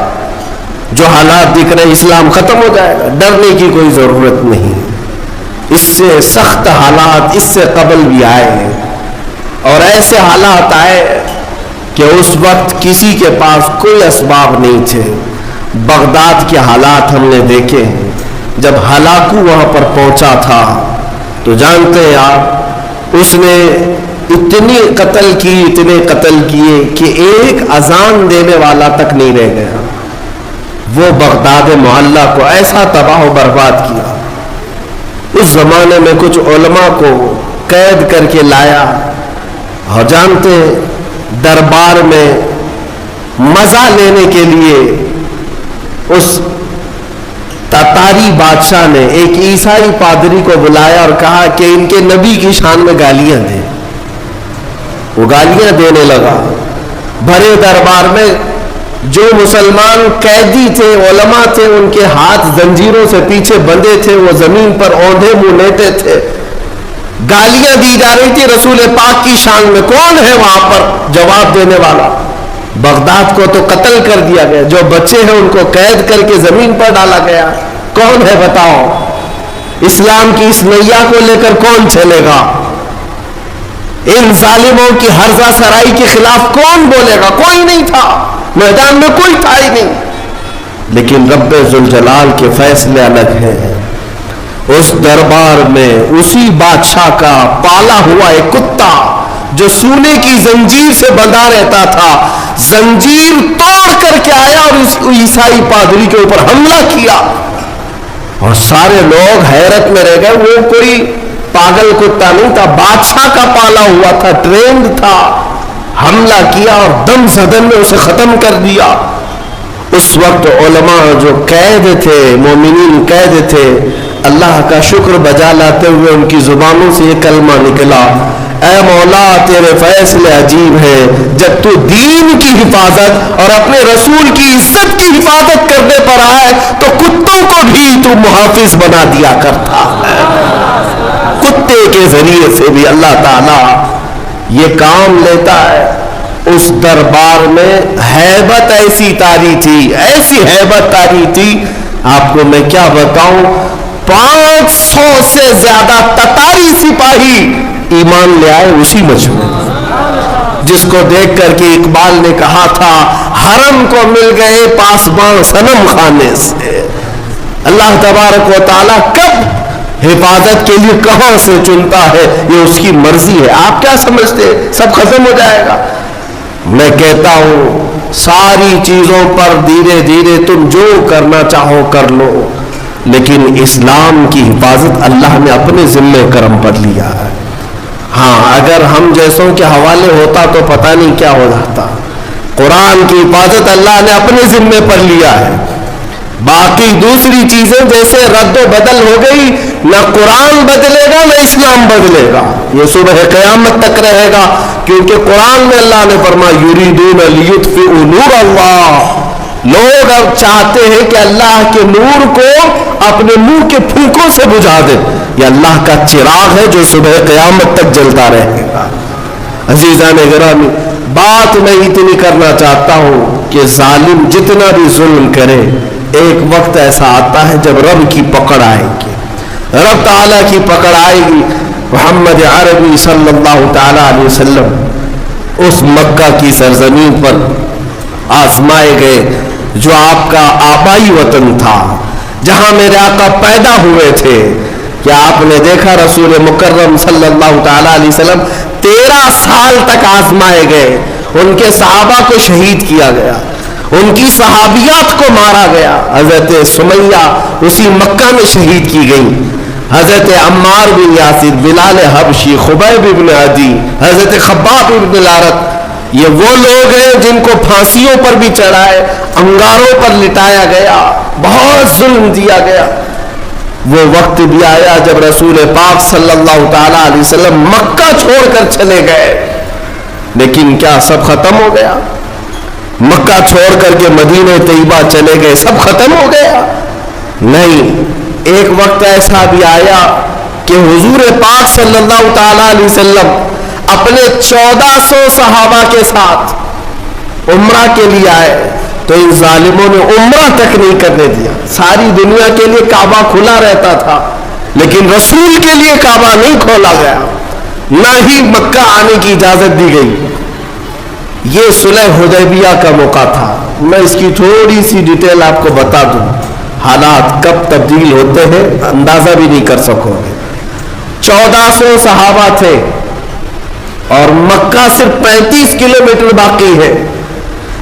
جو حالات دکھ رہے اسلام ختم ہو جائے گا؟ ڈرنے کی کوئی ضرورت نہیں، اس سے سخت حالات اس سے قبل بھی آئے ہیں، اور ایسے حالات آئے کہ اس وقت کسی کے پاس کوئی اسباب نہیں تھے۔ بغداد کے حالات ہم نے دیکھے ہیں، جب ہلاکو وہاں پر پہنچا تھا تو جانتے ہیں آپ اس نے اتنے قتل کیے کہ ایک اذان دینے والا تک نہیں رہ گیا۔ وہ بغداد معلیٰ کو ایسا تباہ و برباد کیا۔ اس زمانے میں کچھ علماء کو قید کر کے لایا، اور جانتے ہیں دربار میں مزہ لینے کے لیے اس تاتاری بادشاہ نے ایک عیسائی پادری کو بلایا اور کہا کہ ان کے نبی کی شان میں گالیاں دیں۔ وہ گالیاں دینے لگا۔ بھرے دربار میں جو مسلمان قیدی تھے، علماء تھے، ان کے ہاتھ زنجیروں سے پیچھے بندھے تھے، وہ زمین پر اوندھے منہ لیٹے تھے، گالیاں دی جا رہی تھی رسول پاک کی شان میں۔ کون ہے وہاں پر جواب دینے والا؟ بغداد کو تو قتل کر دیا گیا، جو بچے ہیں ان کو قید کر کے زمین پر ڈالا گیا۔ کون ہے بتاؤ؟ اسلام کی اس نیا کو لے کر کون چلے گا؟ ان ظالموں کی ہرزہ سرائی کے خلاف کون بولے گا؟ کوئی نہیں تھا، میدان میں کوئی تھا ہی نہیں۔ لیکن رب ذوالجلال کے فیصلے الگ ہیں۔ اس دربار میں اسی بادشاہ کا پالا ہوا ایک کتا جو سونے کی زنجیر سے بندھا رہتا تھا، زنجیر توڑ کر کے آیا اور اس عیسائی پادری کے اوپر حملہ کیا، اور سارے لوگ حیرت میں رہ گئے۔ وہ کوئی پاگل کتا نہیں تھا، بادشاہ کا پالا ہوا تھا، ٹرینڈ تھا۔ حملہ کیا اور دم سدن میں اسے ختم کر دیا۔ اس وقت علماء جو قید تھے، مومنین قید تھے، اللہ کا شکر بجا لاتے ہوئے ان کی زبانوں سے یہ کلمہ نکلا، اے مولا تیرے فیصلے عجیب ہیں، جب تو دین کی حفاظت اور اپنے رسول کی عزت کی حفاظت کرنے پر آئے تو کتوں کو بھی تو محافظ بنا دیا کرتا ہے۔ کتے کے ذریعے سے بھی اللہ تعالیٰ یہ کام لیتا ہے۔ اس دربار میں ہیبت ایسی طاری تھی، ایسی ہیبت طاری تھی، آپ کو میں کیا بتاؤں، 500 سے زیادہ تتاری سپاہی ایمان لے آئے اسی مجمع، جس کو دیکھ کر کے اقبال نے کہا تھا حرم کو مل گئے پاسبان صنم خانے سے۔ اللہ تبارک و تعالیٰ کب حفاظت کے لیے کہاں سے چنتا ہے یہ اس کی مرضی ہے۔ آپ کیا سمجھتے سب ختم ہو جائے گا؟ میں کہتا ہوں ساری چیزوں پر دھیرے دھیرے تم جو کرنا چاہو کر لو، لیکن اسلام کی حفاظت اللہ نے اپنے ذمہ کرم پر لیا ہے۔ ہاں اگر ہم جیسوں کے حوالے ہوتا تو پتہ نہیں کیا ہو جاتا۔ قرآن کی حفاظت اللہ نے اپنے ذمہ پر لیا ہے۔ باقی دوسری چیزیں جیسے رد و بدل ہو گئی، نہ قرآن بدلے گا نہ اسلام بدلے گا، یہ صبح قیامت تک رہے گا، کیونکہ قرآن میں اللہ نے فرمایا یریدون لیطفئوا نور اللہ، لوگ اب چاہتے ہیں کہ اللہ کے نور کو اپنے منہ کے پھونکوں سے بجھا دے۔ یہ اللہ کا چراغ ہے جو صبح قیامت تک جلتا رہے گا۔ عزیزان گرامی، بات میں اتنی کرنا چاہتا ہوں کہ ظالم جتنا بھی ظلم کرے، ایک وقت ایسا آتا ہے جب رب کی پکڑ آئے گی، رب تعالیٰ کی پکڑ آئے گی۔ محمد عربی صلی اللہ تعالیٰ علیہ وسلم اس مکہ کی سرزمین پر آزمائے گئے جو آپ کا آبائی وطن تھا، جہاں میرے آقا پیدا ہوئے تھے۔ کیا آپ نے دیکھا رسول مکرم صلی اللہ تعالیٰ علیہ وسلم 13 سال تک آزمائے گئے، ان کے صحابہ کو شہید کیا گیا، ان کی صحابیات کو مارا گیا۔ حضرت سمیہ اسی مکہ میں شہید کی گئی، حضرت عمار بن یاسر، بلال حبشی، خبیب بن عدی، حضرت خباب بن الارت، یہ وہ لوگ ہیں جن کو پھانسیوں پر بھی چڑھائے، انگاروں پر لٹایا گیا، بہت ظلم دیا گیا۔ وہ وقت بھی آیا جب رسول پاک صلی اللہ تعالیٰ علیہ وسلم مکہ چھوڑ کر چلے گئے، لیکن کیا سب ختم ہو گیا؟ مکہ چھوڑ کر کے مدینہ طیبہ چلے گئے، سب ختم ہو گیا؟ نہیں، ایک وقت ایسا بھی آیا کہ حضور پاک صلی اللہ تعالی علیہ وسلم اپنے 1400 صحابہ کے ساتھ عمرہ کے لیے آئے تو ان ظالموں نے عمرہ تک نہیں کرنے دیا. ساری دنیا کے لیے کعبہ کھلا رہتا تھا لیکن رسول کے لیے کعبہ نہیں کھولا گیا, نہ ہی مکہ آنے کی اجازت دی گئی. یہ صلح حدیبیہ کا موقع تھا. میں اس کی تھوڑی سی ڈیٹیل آپ کو بتا دوں, حالات کب تبدیل ہوتے ہیں اندازہ بھی نہیں کر سکو گے. 1400 صحابہ تھے اور مکہ صرف 35 کلومیٹر باقی ہے.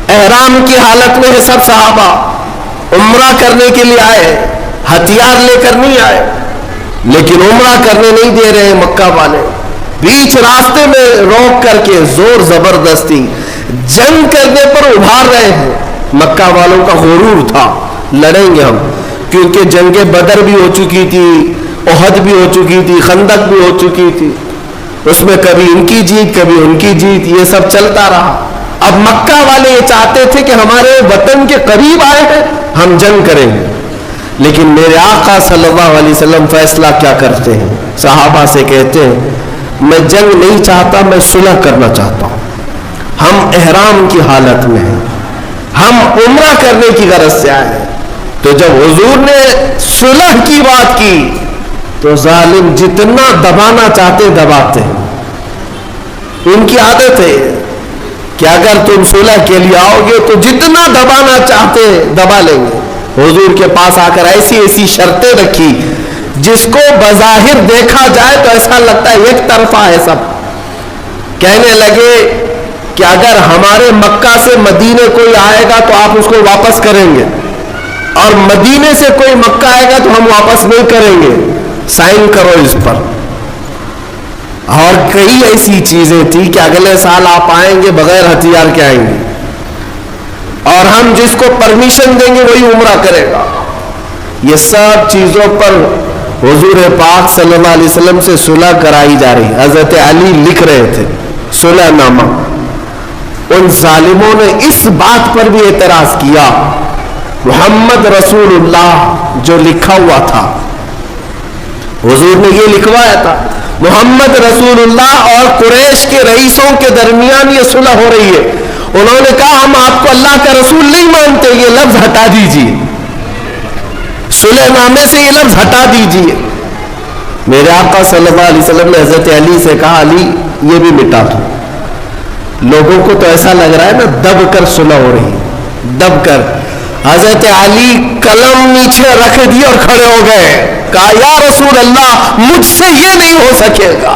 احرام کی حالت میں ہے سب صحابہ, عمرہ کرنے کے لیے آئے, ہتھیار لے کر نہیں آئے, لیکن عمرہ کرنے نہیں دے رہے مکہ والے. بیچ راستے میں روک کر کے زور زبردستی جنگ کرنے پر ابھار رہے ہیں. مکہ والوں کا غرور تھا لڑیں گے ہم, کیونکہ جنگ بدر بھی ہو چکی تھی, احد بھی ہو چکی تھی, خندق بھی ہو چکی تھی. اس میں کبھی ان کی جیت کبھی ان کی جیت, یہ سب چلتا رہا. اب مکہ والے یہ چاہتے تھے کہ ہمارے وطن کے قریب آئے ہیں, ہم جنگ کریں گے. لیکن میرے آقا صلی اللہ علیہ وسلم فیصلہ کیا کرتے ہیں, صحابہ سے کہتے ہیں میں جنگ نہیں چاہتا, میں صلح کرنا چاہتا ہوں. ہم احرام کی حالت میں ہیں, ہم عمرہ کرنے کی غرض سے آئے. تو جب حضور نے صلح کی بات کی تو ظالم جتنا دبانا چاہتے دباتے ہیں. ان کی عادت ہے کہ اگر تم صلح کے لیے آؤ گے تو جتنا دبانا چاہتے دبا لیں گے. حضور کے پاس آ کر ایسی ایسی شرطیں رکھی جس کو بظاہر دیکھا جائے تو ایسا لگتا ہے ایک طرفہ ہے سب. کہنے لگے کہ اگر ہمارے مکہ سے مدینے کوئی آئے گا تو آپ اس کو واپس کریں گے, اور مدینے سے کوئی مکہ آئے گا تو ہم واپس نہیں کریں گے, سائن کرو اس پر. اور کئی ایسی چیزیں تھی کہ اگلے سال آپ آئیں گے بغیر ہتھیار کے آئیں گے, اور ہم جس کو پرمیشن دیں گے وہی عمرہ کرے گا. یہ سب چیزوں پر حضور پاک صلی اللہ علیہ وسلم سے صلح کرائی جا رہی. حضرت علی لکھ رہے تھے صلح نامہ. ان ظالموں نے اس بات پر بھی اعتراض کیا, محمد رسول اللہ جو لکھا ہوا تھا, حضور نے یہ لکھوایا تھا محمد رسول اللہ اور قریش کے رئیسوں کے درمیان یہ صلح ہو رہی ہے. انہوں نے کہا ہم آپ کو اللہ کا رسول نہیں مانتے, یہ لفظ ہٹا دیجیے, صلح نامے سے یہ لفظ ہٹا دیجیے. میرے آقا صلی اللہ علیہ وسلم نے حضرت علی سے کہا علی یہ بھی مٹا دو. لوگوں کو تو ایسا لگ رہا ہے نا دب کر صلح ہو رہی ہے, دب کر. حضرت علی قلم نیچے رکھ دی اور کھڑے ہو گئے, کہا یا رسول اللہ مجھ سے یہ نہیں ہو سکے گا,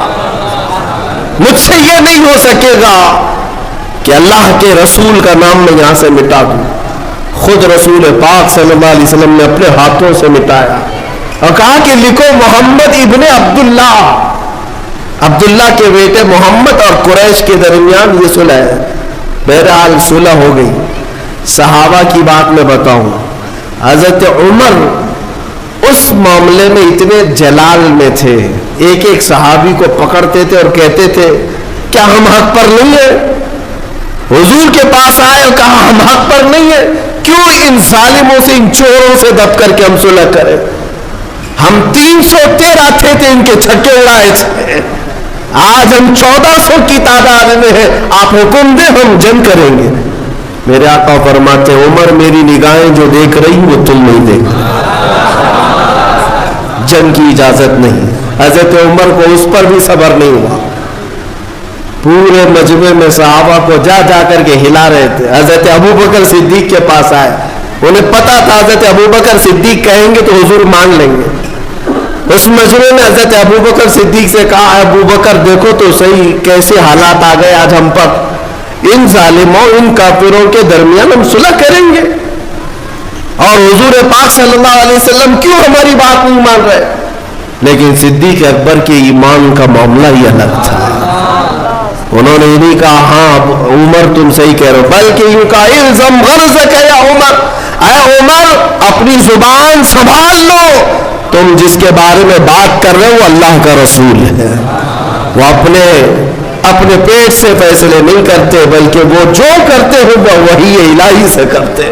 مجھ سے یہ نہیں ہو سکے گا کہ اللہ کے رسول کا نام میں یہاں سے مٹا دوں. خود رسول پاک صلی اللہ علیہ وسلم نے اپنے ہاتھوں سے مٹایا اور کہا کہ لکھو محمد ابن عبداللہ, عبداللہ کے بیٹے محمد اور قریش کے درمیان یہ صلح ہے. بہرحال صلح ہو گئی. صحابہ کی بات میں بتاؤں, حضرت عمر اس معاملے میں اتنے جلال میں تھے, ایک ایک صحابی کو پکڑتے تھے اور کہتے تھے کیا ہم حق پر نہیں ہیں. حضور کے پاس آئے اور کہا ہم حق پر نہیں ہیں, کیوں ان ظالموں سے ان چوروں سے دب کر کے ہم صلح کریں. ہم 313 تھے ان کے چھکے اڑائے تھے, آج ہم 1400 کی تعداد میں ہیں, آپ حکم دیں ہم جنگ کریں گے. میرے آقا فرماتے عمر میری نگاہیں جو دیکھ رہی وہ تم نہیں دیکھ, جنگ کی اجازت نہیں. حضرت عمر کو اس پر بھی صبر نہیں ہوا, پورے مجمع میں صحابہ کو جا جا کر کے ہلا رہے تھے. حضرت ابوبکر صدیق کے پاس آئے, انہیں پتا تھا حضرت ابوبکر صدیق کہیں گے تو حضور مان لیں گے. اس مجمع میں حضرت ابوبکر صدیق سے کہا ابوبکر دیکھو تو صحیح کیسے حالات آ گئے آج ہم پر, ان ظالموں ان کافروں کے درمیان ہم صلح کریں گے اور حضور پاک صلی اللہ علیہ وسلم کیوں ہماری بات نہیں مان رہے. لیکن صدیق اکبر کے ایمان کا معاملہ ہی الگ تھا. انہوں نے نہیں کہا ہاں عمر تم صحیح کہہ رہے ہو, بلکہ یوں کہا الزم غرضک یا عمر, اے عمر اپنی زبان سنبھال لو, تم جس کے بارے میں بات کر رہے ہو وہ اللہ کا رسول ہے, وہ اپنے پیٹ سے فیصلے نہیں کرتے بلکہ وہ جو کرتے ہو وہ وحی الہی سے کرتے.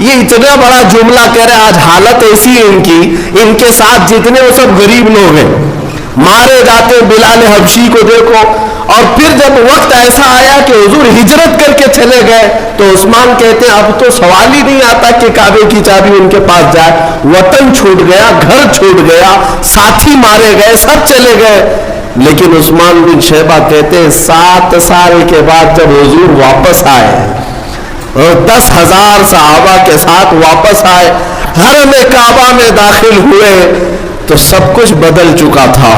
یہ اتنا بڑا جملہ کہہ رہے. آج حالت ایسی ہے ان کے ساتھ جتنے وہ سب غریب لوگ ہیں, مارے جاتے. بلال حبشی کو دیکھو. اور پھر جب وقت ایسا آیا کہ حضور ہجرت کر کے چلے گئے تو عثمان کہتے ہیں اب تو سوال ہی نہیں آتا کہ کعبے کی چابی ان کے پاس جائے. وطن چھوٹ گیا, گھر چھوٹ گیا, ساتھی مارے گئے, سب چلے گئے. لیکن عثمان بن شیبہ کہتے ہیں 7 سال کے بعد جب حضور واپس آئے اور 10,000 صحابہ کے ساتھ واپس آئے, حرم کعبہ میں داخل ہوئے تو سب کچھ بدل چکا تھا.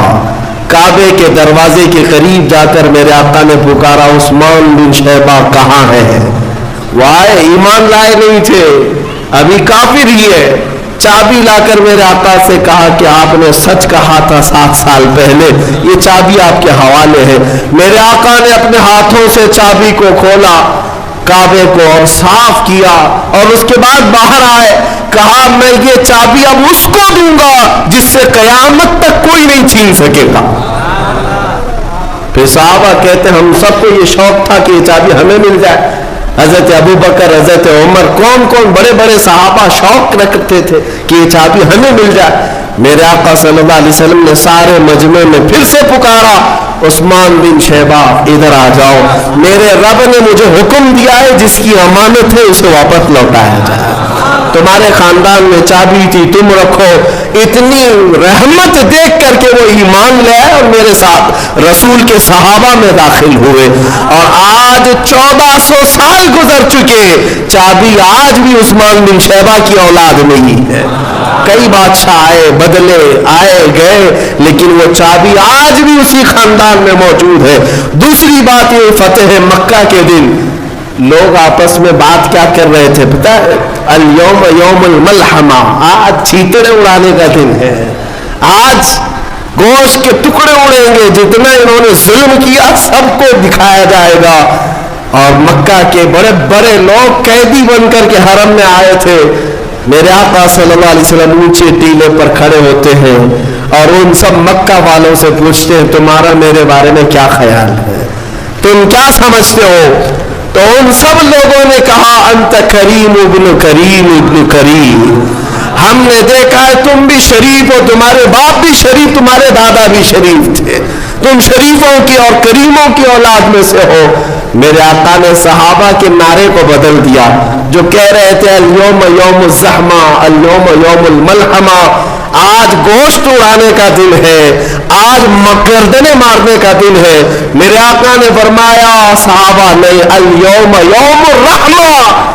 کعبے کے دروازے کے قریب جا کر میرے آقا نے پکارا, عثمان بن شیبہ کہاں ہے؟ وہ آئے, ایمان لائے نہیں تھے, ابھی کافر ہی ہے. چابی لا کر میرے آقا سے کہا کہ آپ نے سچ کہا تھا 7 سال پہلے, یہ چابی آپ کے حوالے ہے. میرے آقا نے اپنے ہاتھوں سے چابی کو کھولا کعبے کو اور صاف کیا, اور اس کے بعد باہر آئے, کہا میں یہ چابی اب اس کو دوں گا جس سے قیامت تک کوئی نہیں چھین سکے گا. پھر صحابہ کہتے ہم سب کو یہ شوق تھا کہ یہ چابی ہمیں مل جائے. حضرت ابو بکر, حضرت عمر, کون بڑے بڑے صحابہ شوق رکھتے تھے کہ یہ چابی ہمیں مل جائے. میرے آقا صلی اللہ علیہ وسلم نے سارے مجمع میں پھر سے پکارا, عثمان بن شیبہ ادھر آ جاؤ, میرے رب نے مجھے حکم دیا ہے جس کی امانت ہے اسے واپس لوٹایا جائے. تمہارے خاندان میں چابی تھی, تم رکھو. اتنی رحمت دیکھ کر کے وہ ایمان لے آئے اور میرے ساتھ رسول کے صحابہ میں داخل ہوئے. اور آج 1400 سال گزر چکے, چابی آج بھی عثمان بن شیبہ کی اولاد نہیں ہے. کئی بادشاہ آئے بدلے, آئے گئے, لیکن وہ چابی آج بھی اسی خاندان میں موجود ہے. دوسری بات یہ, فتح مکہ کے دن لوگ آپس میں بات کیا کر رہے تھے پتہ ہے؟ اليوم یوم الملحمہ, آج چھیتڑے اڑانے کا دن ہے, آج گوشت کے ٹکڑے اڑیں گے, جتنا انہوں نے ظلم کیا سب کو دکھایا جائے گا. اور مکہ کے بڑے بڑے لوگ قیدی بن کر کے حرم میں آئے تھے. میرے آقا صلی اللہ علیہ وسلم اونچے ٹیلے پر کھڑے ہوتے ہیں اور ان سب مکہ والوں سے پوچھتے ہیں تمہارا میرے بارے میں کیا خیال ہے, تم کیا سمجھتے ہو؟ تو ان سب لوگوں نے کہا انت کریم ابن کریم ابن کریم, ہم نے دیکھا ہے تم بھی شریف ہو, تمہارے باپ بھی شریف, تمہارے دادا بھی شریف تھے, تم شریفوں کی اور کریموں کی اولاد میں سے ہو. میرے آقا نے صحابہ کے نعرے کو بدل دیا جو کہہ رہے تھے اليوم یوم الزحمہ, اليوم یوم الملحمہ, آج گوشت اڑانے کا دن ہے, آج گردنیں مارنے کا دن ہے. میرے آقا نے فرمایا صحابہ نہیں, اليوم یوم الرحمہ,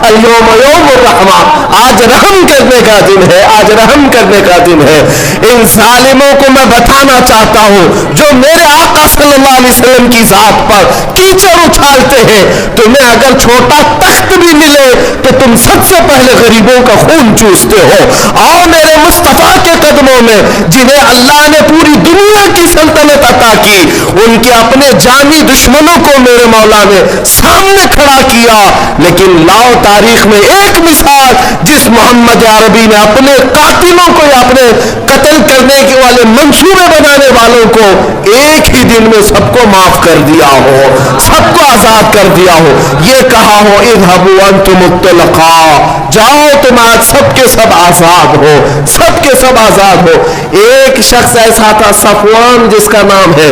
اليوم یوم الرحمہ, آج رحم کرنے کا دن ہے, آج رحم کرنے کا دن ہے. ان ظالموں کو میں بتانا چاہتا ہوں جو میرے آقا صلی اللہ علیہ وسلم کی ذات پر کیچڑ اچھالتے ہیں, تمہیں اگر چھوٹا تخت بھی ملے تو تم سب سے پہلے غریبوں کا خون چوستے ہو. اور میرے مصطفیٰ کے قدموں میں جنہیں اللہ نے پوری دنیا کی سلطنت عطا کی, ان کے اپنے جانی دشمنوں کو میرے مولا نے سامنے کھڑا کیا. لیکن لاؤ تاریخ میں ایک مثال جس محمد عربی نے اپنے قاتلوں کو یا اپنے قتل کرنے کے والے منصوبے بنانے والوں کو ایک ہی دن میں سب کو معاف کر دیا ہو, سب کو آزاد کر دیا ہو. یہ کہا ہو اذهبوا انتم الطلقاء, جاؤ تم آج سب کے سب آزاد ہو, سب کے سب آزاد ہو. ایک شخص ایسا تھا صفوان جس کا نام ہے,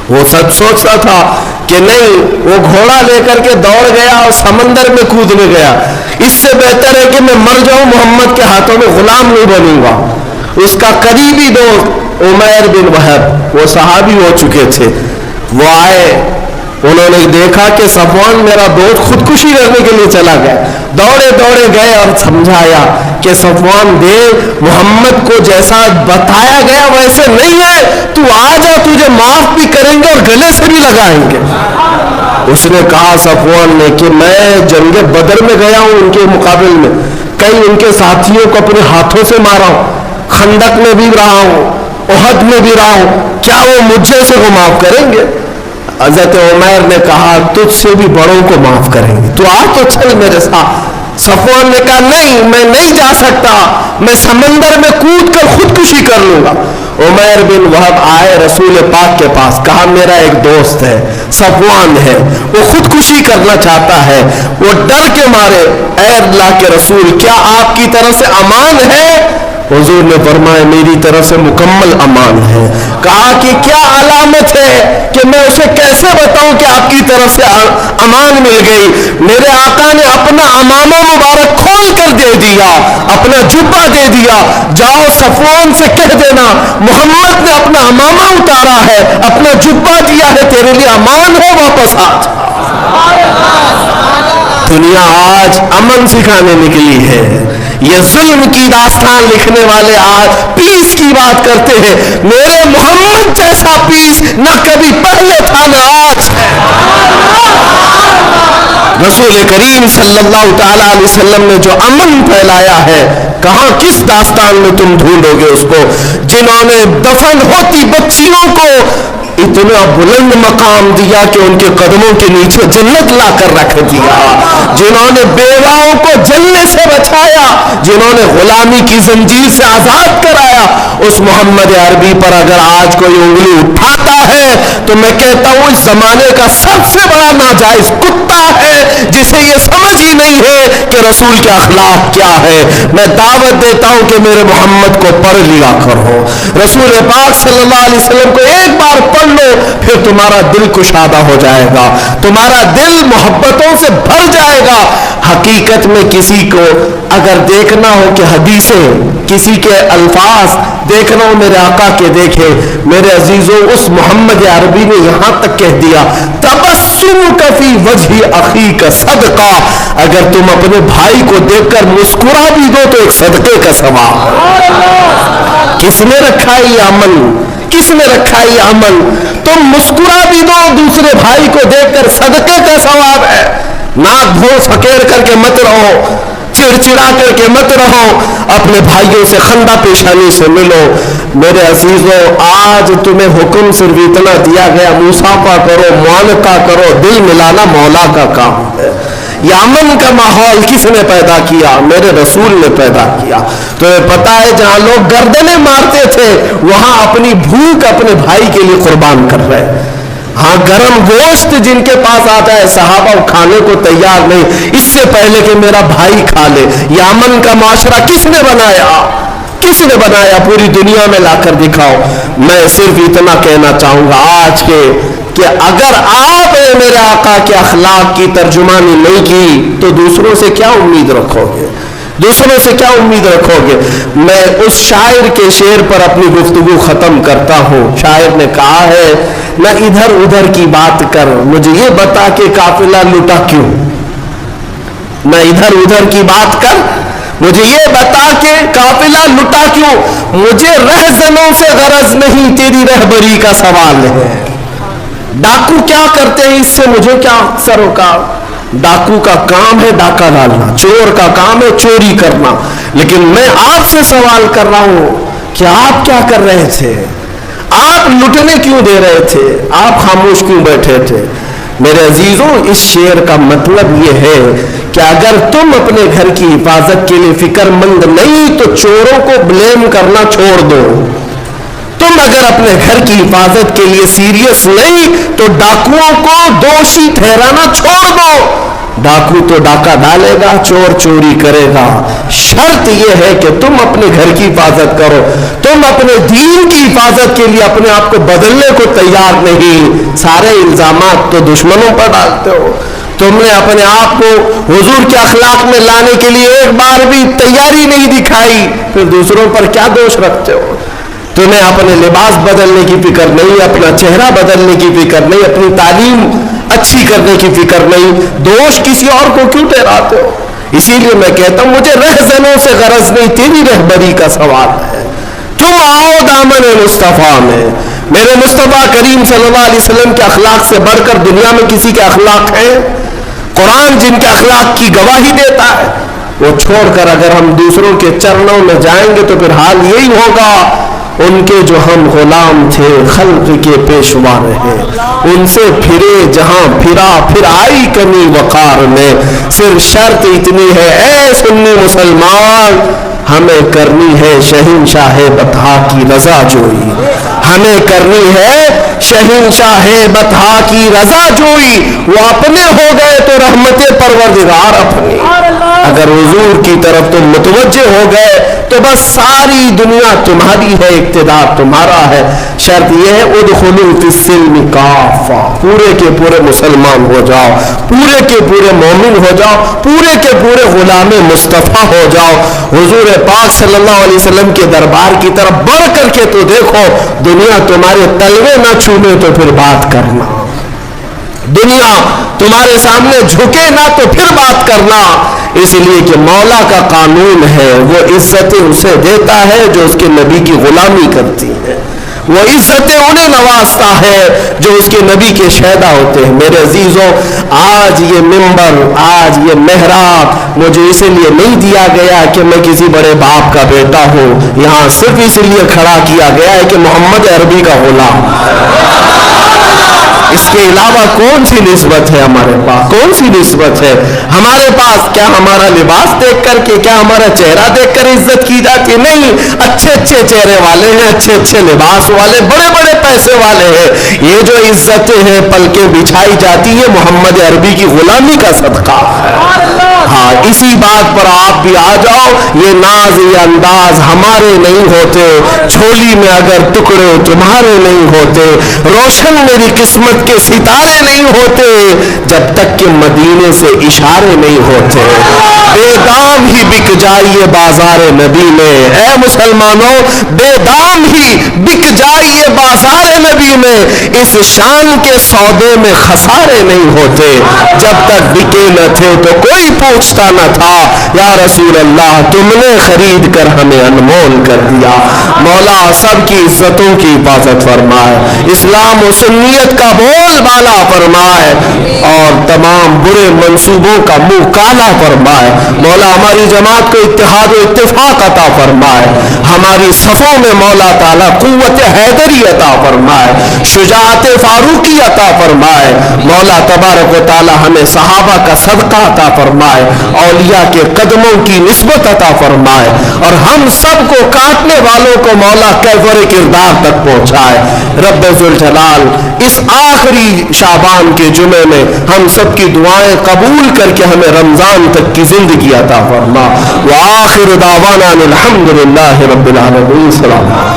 وہ سب سوچتا تھا کہ نہیں, وہ گھوڑا لے کر کے دوڑ گیا اور سمندر میں کودنے گیا, اس سے بہتر ہے کہ میں مر جاؤں, محمد کے ہاتھوں میں غلام نہیں بنوں گا. اس کا قریبی دوست عمیر بن وہب, وہ صحابی ہو چکے تھے, وہ آئے, انہوں نے دیکھا کہ صفوان میرا دوست خودکشی کرنے کے لیے چلا گیا, دوڑے دوڑے گئے اور سمجھایا کہ صفوان دیکھ, محمد کو جیسا بتایا گیا ویسے نہیں ہے, تو آ جا, تجھے معاف بھی کریں گے اور گلے سے بھی لگائیں گے. اس نے کہا صفوان نے کہ میں جنگ بدر میں گیا ہوں, ان کے مقابل میں کئی ان کے ساتھیوں کو اپنے ہاتھوں سے مارا ہوں, خندق میں بھی رہا ہوں, احد میں بھی رہا ہوں, کیا وہ مجھ جیسے کو معاف کریں گے؟ حضرت عمیر نے کہا تجھ سے بھی بڑوں کو معاف کریں گے, تو آ تو چل میرے ساتھ. صفوان نے کہا نہیں میں نہیں جا سکتا, میں سمندر میں کود کر خودکشی کر لوں گا. عمیر بن وہب آئے رسول پاک کے پاس, کہا میرا ایک دوست ہے صفوان ہے, وہ خودکشی کرنا چاہتا ہے, وہ ڈر کے مارے, اے اللہ کے رسول کیا آپ کی طرف سے امان ہے؟ حضور نے فرمایا میری طرف سے مکمل امان ہے. کہا کہ کیا علامت ہے کہ میں اسے کیسے بتاؤں کہ آپ کی طرف سے امان مل گئی؟ میرے آقا نے اپنا عمامہ مبارک کھول کر دے دیا, اپنا جبہ دے دیا, جاؤ صفوان سے کہہ دینا محمد نے اپنا عمامہ اتارا ہے, اپنا جبہ دیا ہے, تیرے لیے امان ہے, واپس آ جا. دنیا آج امن سکھانے نکلی ہے. یہ ظلم کی داستان لکھنے والے آج پیس کی بات کرتے ہیں. میرے محمد جیسا پیس نہ کبھی پہلے تھا نہ آج ہے. رسول کریم صلی اللہ تعالی علیہ وسلم نے جو امن پھیلایا ہے, کہاں کس داستان میں تم ڈھونڈو گے اس کو؟ جنہوں نے دفن ہوتی بچیوں کو اتنا بلند مقام دیا کہ ان کے قدموں کے نیچے جنت لا کر رکھ دیا, جنہوں نے بیواؤں کو جلنے سے بچایا, جنہوں نے غلامی کی زنجیر سے آزاد کرایا, اس محمد عربی پر اگر آج کوئی انگلی اٹھاتا ہے تو میں کہتا ہوں اس زمانے کا سب سے بڑا ناجائز کتا ہے, جسے یہ سمجھ ہی نہیں ہے کہ رسول کے اخلاق کیا ہے. میں دعوت دیتا ہوں کہ میرے محمد کو پڑھ لیا کرو, رسول پاک صلی اللہ علیہ وسلم کو ایک بار پڑھ لو, پھر تمہارا دل کشادہ ہو جائے گا, تمہارا دل محبتوں سے بھر جائے گا. حقیقت میں کسی کو اگر دیکھنا ہو کہ حدیثیں, کسی کے الفاظ دیکھنا ہو میرے آقا کے دیکھے. میرے عزیزوں, اس محمد عربی نے یہاں تک کہہ دیا تبسم فی وجہ اخی کا صدقہ, اگر تم اپنے بھائی کو دیکھ کر مسکرا بھی دو تو ایک صدقے کا ثواب. کس نے رکھا یہ عمل؟ کس نے رکھا یہ عمل؟ تم مسکرا بھی دو دوسرے بھائی کو دیکھ کر, صدقے کا ثواب ہے. ناک بھو سکیڑ کر کے مت رہو, چڑچڑا کر کے مت رہو, اپنے بھائیوں سے خندہ پیشانی سے ملو. میرے عزیزوں, آج تمہیں حکم صرف اتنا دیا گیا مصافحہ کرو, معانقہ کرو, دل ملانا مولا کا کام ہے. یہ امن کا ماحول کس نے پیدا کیا؟ میرے رسول نے پیدا کیا. تو یہ پتا ہے جہاں لوگ گردنیں مارتے تھے وہاں اپنی بھوک اپنے بھائی کے لیے قربان کر رہے. ہاں گرم گوشت جن کے پاس آتا ہے صحابہ کھانے کو تیار نہیں, اس سے پہلے کہ میرا بھائی کھا لے. یہ امن کا معاشرہ کس نے بنایا؟ کس نے بنایا؟ پوری دنیا میں لا کر دکھاؤ. میں صرف اتنا کہنا چاہوں گا آج کے کہ اگر آپ نے میرے آقا کے اخلاق کی ترجمانی نہیں کی تو دوسروں سے کیا امید رکھو گے؟ دوسروں سے کیا امید رکھو گے؟ میں اس شاعر کے شعر پر اپنی گفتگو ختم کرتا ہوں. شاعر نے کہا ہے نہ ادھر ادھر کی بات کر, مجھے یہ بتا کہ قافلہ لٹا کیوں. نہ ادھر ادھر کی بات کر, مجھے یہ بتا کہ قافلہ لٹا کیوں. مجھے رہزنوں سے غرض نہیں, تیری رہبری کا سوال ہے. ڈاکو کیا کرتے ہیں اس سے مجھے کیا سروکار؟ ڈاکو کا کام ہے ڈاکہ ڈالنا, چور کا کام ہے چوری کرنا. لیکن میں آپ سے سوال کر رہا ہوں کہ آپ کیا کر رہے تھے؟ آپ لٹنے کیوں دے رہے تھے؟ آپ خاموش کیوں بیٹھے تھے؟ میرے عزیزوں, اس شعر کا مطلب یہ ہے کہ اگر تم اپنے گھر کی حفاظت کے لیے فکر مند نہیں تو چوروں کو بلیم کرنا چھوڑ دو. تم اگر اپنے گھر کی حفاظت کے لیے سیریس نہیں تو ڈاکوؤں کو دوشی ٹھہرانا چھوڑ دو. ڈاکو تو ڈاکہ ڈالے گا, چور چوری کرے گا. شرط یہ ہے کہ تم اپنے گھر کی حفاظت کرو. تم اپنے دین کی حفاظت کے لیے اپنے آپ کو بدلنے کو تیار نہیں, سارے الزامات تو دشمنوں پر ڈالتے ہو. تم نے اپنے آپ کو حضور کے اخلاق میں لانے کے لیے ایک بار بھی تیاری نہیں دکھائی, پھر دوسروں پر کیا دوش رکھتے ہو؟ تمہیں اپنے لباس بدلنے کی فکر نہیں, اپنا چہرہ بدلنے کی فکر نہیں, اپنی تعلیم اچھی کرنے کی فکر نہیں, دوش کسی اور کو کیوں ٹھہراتے ہو؟ اسی لیے میں کہتا ہوں مجھے رہزنوں سے غرض نہیں, تیری رہبری کا سوال ہے. تم آؤ دامن مصطفیٰ میں. میرے مصطفیٰ کریم صلی اللہ علیہ وسلم کے اخلاق سے بڑھ کر دنیا میں کسی کے اخلاق ہیں؟ قرآن جن کے اخلاق کی گواہی دیتا ہے, وہ چھوڑ کر اگر ہم دوسروں کے چرنوں میں جائیں گے تو پھر حال یہی ہوگا ان کے جو ہم غلام تھے خلق کے پیشوا رہے، ان سے پھرے جہاں پھرا پھر آئی کمی وقار میں، صرف شرط اتنی ہے اے سنی مسلمان، ہمیں کرنی ہے شہنشاہ بطحا کی رضا جوئی، ہمیں کرنی ہے شہنشاہ بطحا کی رضا جوئی، وہ اپنے ہو گئے تو رحمت پروردگار اپنی، اگر حضور کی طرف تم متوجہ ہو گئے تو بس ساری دنیا تمہاری ہے، اقتدار تمہارا ہے۔ شرط یہ ہے ادخلوا فی السلم کافہ، پورے کے پورے مسلمان ہو جاؤ، پورے کے پورے مومن ہو جاؤ، پورے کے پورے غلام مصطفیٰ ہو جاؤ۔ حضور پاک صلی اللہ علیہ وسلم کے دربار کی طرف بڑھ کر کے تو دیکھو، دنیا تمہارے تلوے نہ چھونے تو پھر بات کرنا، دنیا تمہارے سامنے جھکے نہ تو پھر بات کرنا، اس لیے کہ مولا کا قانون ہے، وہ عزتیں اسے دیتا ہے جو اس کے نبی کی غلامی کرتی ہے، وہ عزتیں انہیں نوازتا ہے جو اس کے نبی کے شہدا ہوتے ہیں۔ میرے عزیزوں، آج یہ منبر، آج یہ محراب مجھے اس لیے نہیں دیا گیا کہ میں کسی بڑے باپ کا بیٹا ہوں، یہاں صرف اس لیے کھڑا کیا گیا ہے کہ محمد عربی کا غلام، اس کے علاوہ کون سی نسبت ہے ہمارے پاس، کون سی نسبت ہے ہمارے پاس؟ کیا ہمارا لباس دیکھ کر کے، کیا ہمارا چہرہ دیکھ کر عزت کی جاتی؟ نہیں، اچھے اچھے چہرے والے ہیں، اچھے اچھے لباس والے، بڑے بڑے پیسے والے ہیں، یہ جو عزتیں ہیں پلکیں بچھائی جاتی ہے محمد عربی کی غلامی کا صدقہ ہے۔ ہاں، اسی بات پر آپ بھی آ جاؤ، یہ ناز یہ انداز ہمارے نہیں ہوتے، جھولی میں اگر ٹکڑے تمہارے نہیں ہوتے، روشن میری قسمت کے ستارے نہیں ہوتے، جب تک کہ مدینے سے اشارے نہیں ہوتے، بے دام ہی بک جائیے بازار نبی میں، اے مسلمانوں بے دام ہی بک جائیے بازار نبی میں، اس شان کے سودے میں خسارے نہیں ہوتے، جب تک بکے نہ تھے تو کوئی پوچھتا نہ تھا، یا رسول اللہ تم نے خرید کر ہمیں انمول کر دیا۔ مولا سب کی عزتوں کی حفاظت فرمائے، اسلام و سنیت کا بول بالا فرمائے، اور تمام برے منصوبوں کا منہ کالا فرمائے۔ مولا ہماری جماعت کو اتحاد و اتفاق عطا فرمائے، ہماری صفوں میں مولا تعالیٰ قوت حیدری عطا فرمائے، شجاعت فاروقی عطا فرمائے۔ مولا تبارک و تعالیٰ ہمیں صحابہ کا صدقہ عطا فرمائے، اولیاء کے قدموں کی نسبت عطا فرمائے، اور ہم سب کو کاٹنے والوں کو مولا کیفر کردار تک پہنچائے۔ رب ذوالجلال اس آخری شعبان کے جمعے میں ہم سب کی دعائیں قبول کر کے ہمیں رمضان تک کی زندگی عطا فرما۔ وآخر دعوانا الحمدللہ رب العالمین۔ سلام۔